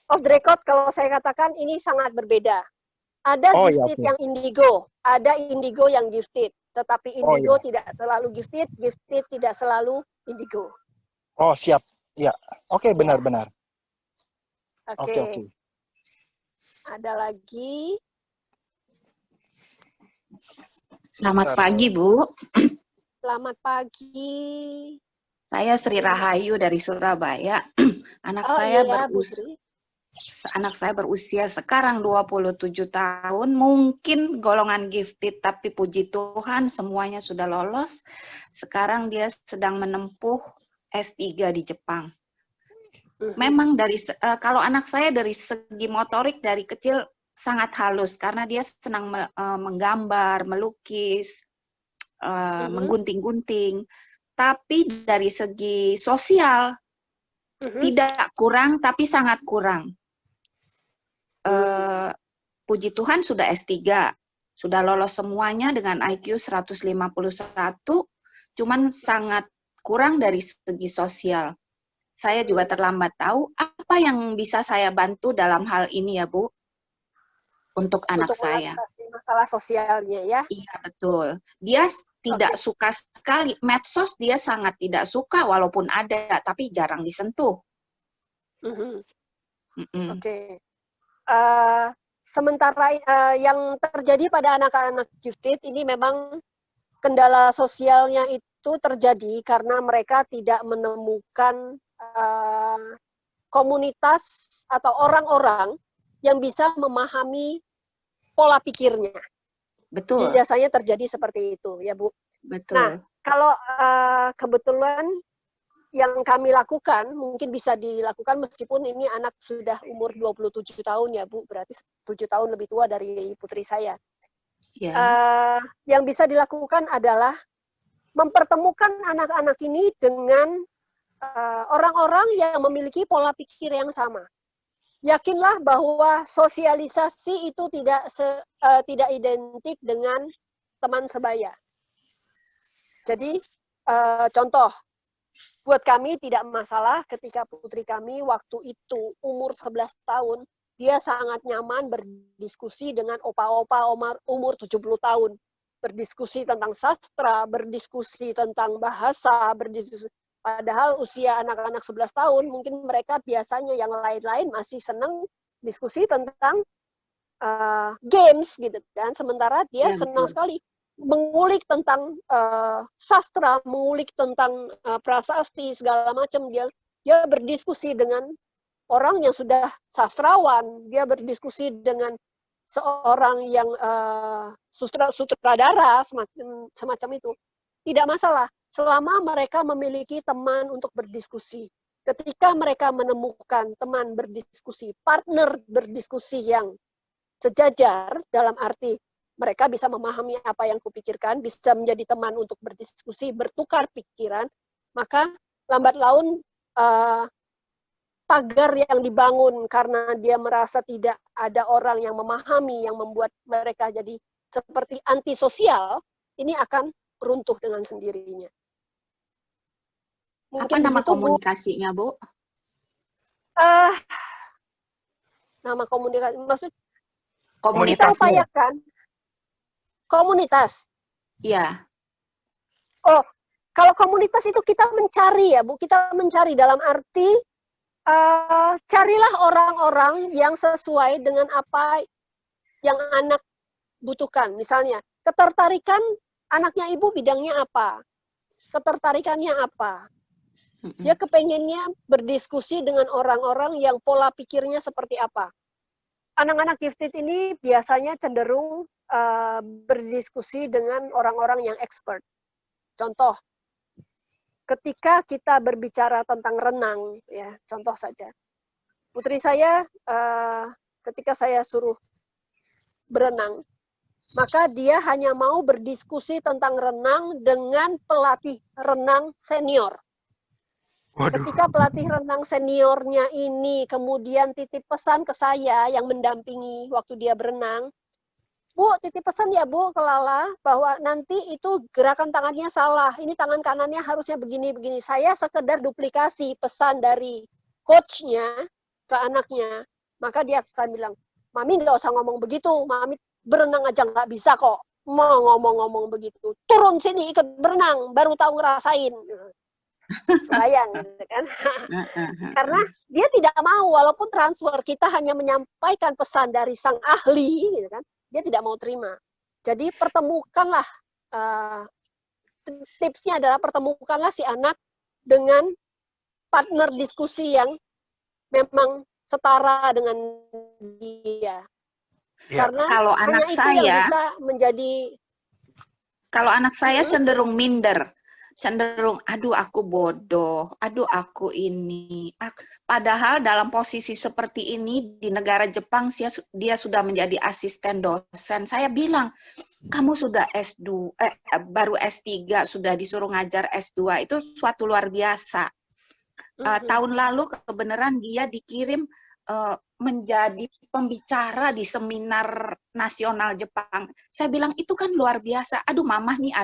off the record kalau saya katakan ini sangat berbeda. Ada gifted yang indigo, ada indigo yang gifted. Tetapi indigo tidak selalu gifted tidak selalu indigo. Oh, siap. Ya. Oke, benar-benar. Oke. Ada lagi? Selamat pagi, Bu. Selamat pagi. Saya Sri Rahayu dari Surabaya. Anak saya berusia sekarang 27 tahun, mungkin golongan gifted, tapi puji Tuhan semuanya sudah lolos. Sekarang dia sedang menempuh S3 di Jepang. Memang kalau anak saya dari segi motorik dari kecil sangat halus karena dia senang menggambar, melukis, menggunting-gunting. Tapi dari segi sosial tidak kurang, tapi sangat kurang. Puji Tuhan sudah S3, sudah lolos semuanya dengan IQ 151, cuman sangat kurang dari segi sosial. Saya juga terlambat tahu apa yang bisa saya bantu dalam hal ini ya, Bu, untuk anak saya. Masalah sosialnya ya. Iya, betul. Dia tidak suka sekali. Medsos dia sangat tidak suka walaupun ada, tapi jarang disentuh. Oke. Sementara yang terjadi pada anak-anak gifted ini memang kendala sosialnya itu terjadi karena mereka tidak menemukan komunitas atau orang-orang yang bisa memahami pola pikirnya. Betul. Biasanya terjadi seperti itu, ya Bu. Betul. Nah, kalau kebetulan yang kami lakukan, mungkin bisa dilakukan meskipun ini anak sudah umur 27 tahun ya Bu, berarti 7 tahun lebih tua dari putri saya. Yeah. Yang bisa dilakukan adalah mempertemukan anak-anak ini dengan orang-orang yang memiliki pola pikir yang sama. Yakinlah bahwa sosialisasi itu tidak identik dengan teman sebaya. Jadi contoh, buat kami tidak masalah ketika putri kami waktu itu umur 11 tahun, dia sangat nyaman berdiskusi dengan opa-opa umur 70 tahun. Berdiskusi tentang sastra, berdiskusi tentang bahasa, padahal usia anak-anak 11 tahun, mungkin mereka biasanya yang lain-lain masih senang diskusi tentang games gitu kan. Sementara dia senang sekali mengulik tentang sastra, mengulik tentang prasasti segala macam. Dia berdiskusi dengan orang yang sudah sastrawan, dia berdiskusi dengan seorang yang sutradara semacam itu. Tidak masalah selama mereka memiliki teman untuk berdiskusi. Ketika mereka menemukan teman berdiskusi, partner berdiskusi yang sejajar, dalam arti mereka bisa memahami apa yang kupikirkan, bisa menjadi teman untuk berdiskusi, bertukar pikiran, maka lambat laun pagar yang dibangun karena dia merasa tidak ada orang yang memahami, yang membuat mereka jadi seperti antisosial, ini akan runtuh dengan sendirinya. Apa Mungkin nama begitu, Bu. komunikasinya, Bu? Eh, Nama komunikasi, maksud kita Komunitasnya. upayakan komunitas. Iya. Oh, kalau komunitas itu kita mencari ya, Bu. Kita mencari dalam arti carilah orang-orang yang sesuai dengan apa yang anak butuhkan. Misalnya, ketertarikan anaknya ibu bidangnya apa? Ketertarikannya apa? Dia kepengennya berdiskusi dengan orang-orang yang pola pikirnya seperti apa. Anak-anak gifted ini biasanya cenderung berdiskusi dengan orang-orang yang expert. Contoh, ketika kita berbicara tentang renang, ya contoh saja. Putri saya ketika saya suruh berenang, maka dia hanya mau berdiskusi tentang renang dengan pelatih renang senior. Waduh. Ketika pelatih renang seniornya ini kemudian titip pesan ke saya yang mendampingi waktu dia berenang, Bu, titip pesan ya Bu ke Lala bahwa nanti itu gerakan tangannya salah, ini tangan kanannya harusnya begini-begini. Saya sekedar duplikasi pesan dari coachnya ke anaknya, maka dia akan bilang, Mami nggak usah ngomong begitu, Mami berenang aja nggak bisa kok, mau ngomong-ngomong begitu. Turun sini ikut berenang, baru tahu ngerasain. Bayang gitu kan. Karena dia tidak mau, walaupun transfer kita hanya menyampaikan pesan dari sang ahli gitu kan, dia tidak mau terima. Jadi pertemukanlah, tipsnya adalah pertemukanlah si anak dengan partner diskusi yang memang setara dengan dia. Ya. Karena Kalau hanya anak itu saya, yang bisa menjadi. kalau anak saya cenderung minder. Cenderung, aduh aku bodoh, aduh aku ini. Padahal dalam posisi seperti ini di negara Jepang dia sudah menjadi asisten dosen. Saya bilang, kamu sudah S2, baru S3 sudah disuruh ngajar S2, itu suatu luar biasa. Tahun lalu kebenaran dia dikirim menjadi pembicara di seminar nasional Jepang. Saya bilang itu kan luar biasa. Aduh mamah nih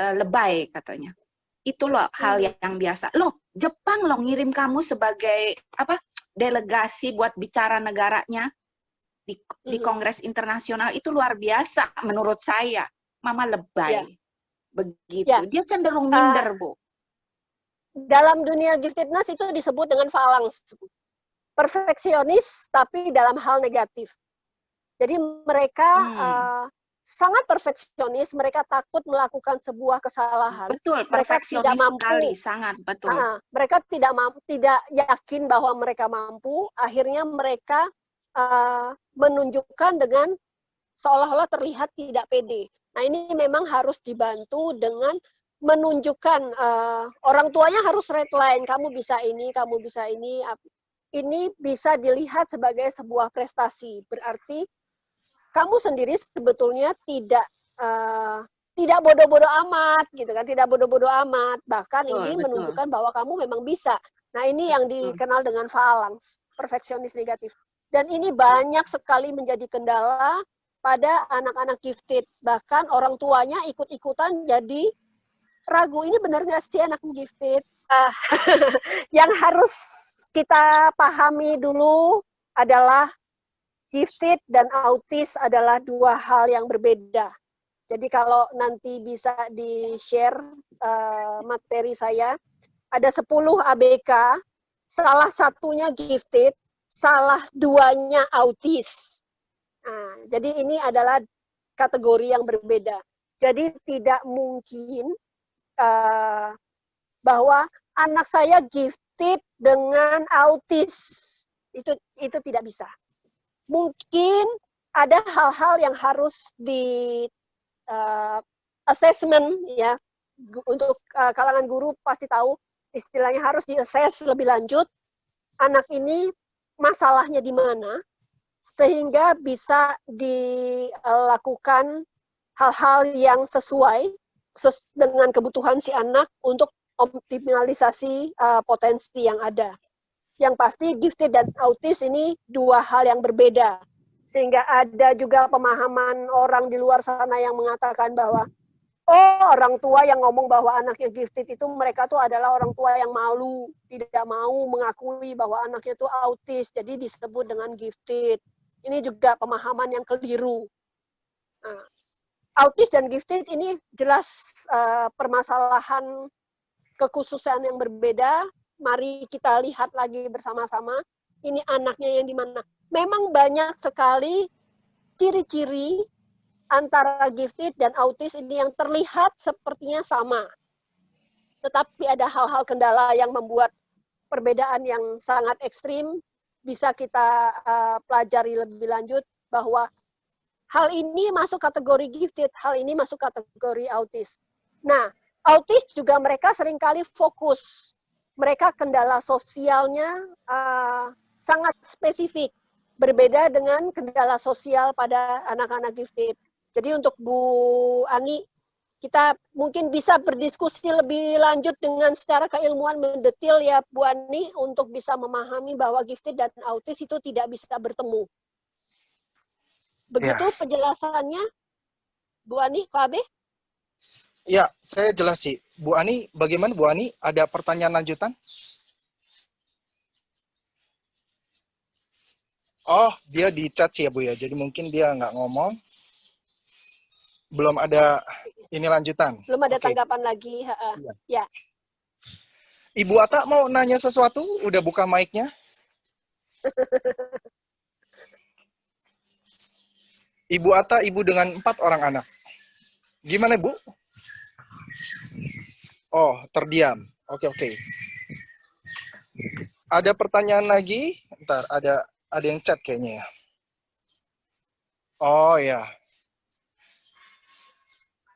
lebay katanya. Itu loh hal yang biasa. Loh, Jepang loh ngirim kamu sebagai delegasi buat bicara negaranya di Kongres Internasional, itu luar biasa menurut saya. Mama lebay. Begitu. Dia cenderung minder, Bu. Dalam dunia giftedness itu disebut dengan phalanx. Perfeksionis tapi dalam hal negatif. Jadi mereka sangat perfeksionis, mereka takut melakukan sebuah kesalahan. Betul, mereka tidak mampu sekali, sangat betul. Mereka tidak yakin bahwa mereka mampu, akhirnya mereka menunjukkan dengan seolah-olah terlihat tidak pede. Nah ini memang harus dibantu dengan menunjukkan orang tuanya harus redline, kamu bisa ini, kamu bisa ini. Ini bisa dilihat sebagai sebuah prestasi, berarti kamu sendiri sebetulnya tidak bodoh-bodoh amat, gitu kan? Tidak bodoh-bodoh amat. Bahkan ini menunjukkan bahwa kamu memang bisa. Nah ini yang dikenal dengan phalanx, perfeksionis negatif. Dan ini banyak sekali menjadi kendala pada anak-anak gifted. Bahkan orang tuanya ikut-ikutan jadi ragu. Ini benar nggak sih anak gifted? Yang harus kita pahami dulu adalah gifted dan autis adalah dua hal yang berbeda. Jadi kalau nanti bisa di-share materi saya, ada 10 ABK, salah satunya gifted, salah duanya autis. Nah, jadi ini adalah kategori yang berbeda. Jadi tidak mungkin bahwa anak saya gifted dengan autis. Itu tidak bisa. Mungkin ada hal-hal yang harus di assessment ya, untuk kalangan guru pasti tahu istilahnya harus di-assess lebih lanjut anak ini masalahnya di mana sehingga bisa dilakukan hal-hal yang sesuai dengan kebutuhan si anak untuk optimalisasi potensi yang ada. Yang pasti gifted dan autis ini dua hal yang berbeda. Sehingga ada juga pemahaman orang di luar sana yang mengatakan bahwa orang tua yang ngomong bahwa anaknya gifted itu mereka tuh adalah orang tua yang malu, tidak mau mengakui bahwa anaknya itu autis, jadi disebut dengan gifted. Ini juga pemahaman yang keliru. Nah, autis dan gifted ini jelas permasalahan kekhususan yang berbeda. Mari kita lihat lagi bersama-sama. Ini anaknya yang di mana. Memang banyak sekali ciri-ciri antara gifted dan autis ini yang terlihat sepertinya sama. Tetapi ada hal-hal kendala yang membuat perbedaan yang sangat ekstrim. Bisa kita pelajari lebih lanjut bahwa hal ini masuk kategori gifted, hal ini masuk kategori autis. Nah, autis juga mereka seringkali fokus. Mereka kendala sosialnya sangat spesifik. Berbeda dengan kendala sosial pada anak-anak gifted. Jadi untuk Bu Ani, kita mungkin bisa berdiskusi lebih lanjut dengan secara keilmuan mendetil ya Bu Ani, untuk bisa memahami bahwa gifted dan autis itu tidak bisa bertemu. Begitu Ya. penjelasannya, Bu Ani, Pak Abe? Ya, saya jelas sih. Bu Ani, bagaimana Bu Ani? Ada pertanyaan lanjutan? Oh, dia di chat sih ya Bu ya. Jadi mungkin dia nggak ngomong. Belum ada ini lanjutan. Belum ada Oke. tanggapan lagi. Ya. Ibu Ata mau nanya sesuatu? Udah buka mic-nya? Ibu Ata, ibu dengan 4 orang anak. Gimana Bu? Oh, terdiam. Oke. Ada pertanyaan lagi? Ntar, ada yang chat kayaknya ya. Oh ya.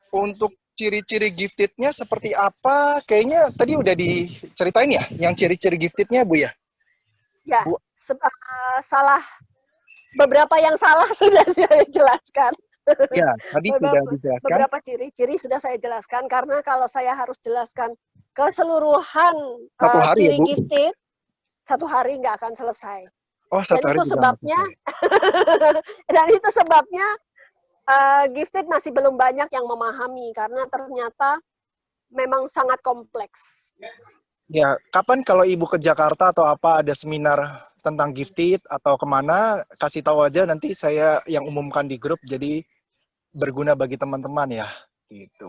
Untuk ciri-ciri giftednya seperti apa? Kayaknya tadi udah diceritain ya, yang ciri-ciri giftednya Bu ya? Ya, Bu. salah. Beberapa yang salah sudah saya jelaskan. Ya, tadi sudah dijelaskan. Beberapa ciri-ciri sudah saya jelaskan, karena kalau saya harus jelaskan keseluruhan Satu hari ciri ya, Bu? gifted, 1 hari nggak akan selesai. Oh, 1 hari itu juga sebabnya, dan itu sebabnya gifted masih belum banyak yang memahami, karena ternyata memang sangat kompleks. Ya, kapan kalau Ibu ke Jakarta atau apa ada seminar tentang gifted atau kemana, kasih tahu aja, nanti saya yang umumkan di grup, jadi berguna bagi teman-teman ya. Gitu.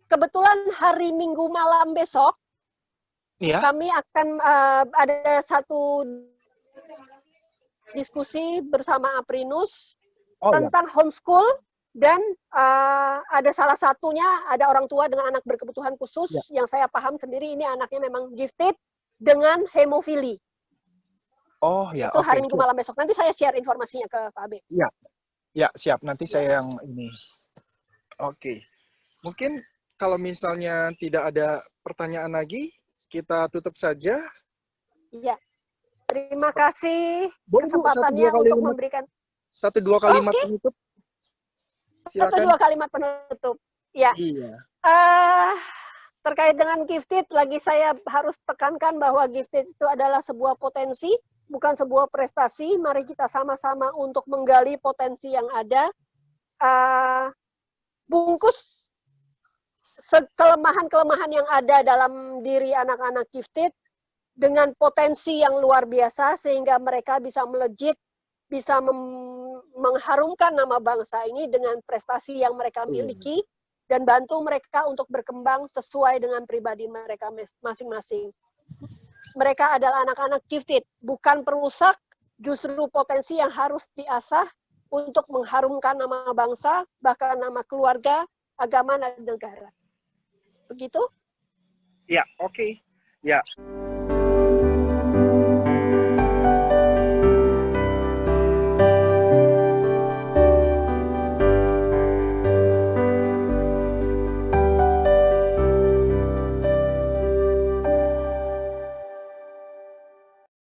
Kebetulan hari Minggu malam besok, Iya. kami akan ada satu diskusi bersama Aprinus tentang homeschool, dan ada salah satunya, ada orang tua dengan anak berkebutuhan khusus, yang saya paham sendiri ini anaknya memang gifted dengan hemofili. Oh ya, itu hari Minggu malam besok. Nanti saya share informasinya ke Pak Abe. Ya, siap. Nanti saya yang ini. Oke. Mungkin kalau misalnya tidak ada pertanyaan lagi, kita tutup saja. Iya. Terima kasih Boleh, Bu, kesempatannya untuk memberikan 1-2 kalimat penutup. Silakan. 1-2 kalimat penutup. Ya. Iya. Terkait dengan gifted, lagi saya harus tekankan bahwa gifted itu adalah sebuah potensi, bukan sebuah prestasi. Mari kita sama-sama untuk menggali potensi yang ada. Bungkus kelemahan-kelemahan yang ada dalam diri anak-anak gifted dengan potensi yang luar biasa, sehingga mereka bisa melejit, bisa mengharumkan nama bangsa ini dengan prestasi yang mereka miliki, dan bantu mereka untuk berkembang sesuai dengan pribadi mereka masing-masing. Mereka adalah anak-anak gifted, bukan perusak, justru potensi yang harus diasah untuk mengharumkan nama bangsa, bahkan nama keluarga, agama, dan negara. Begitu? Ya, oke. Ya.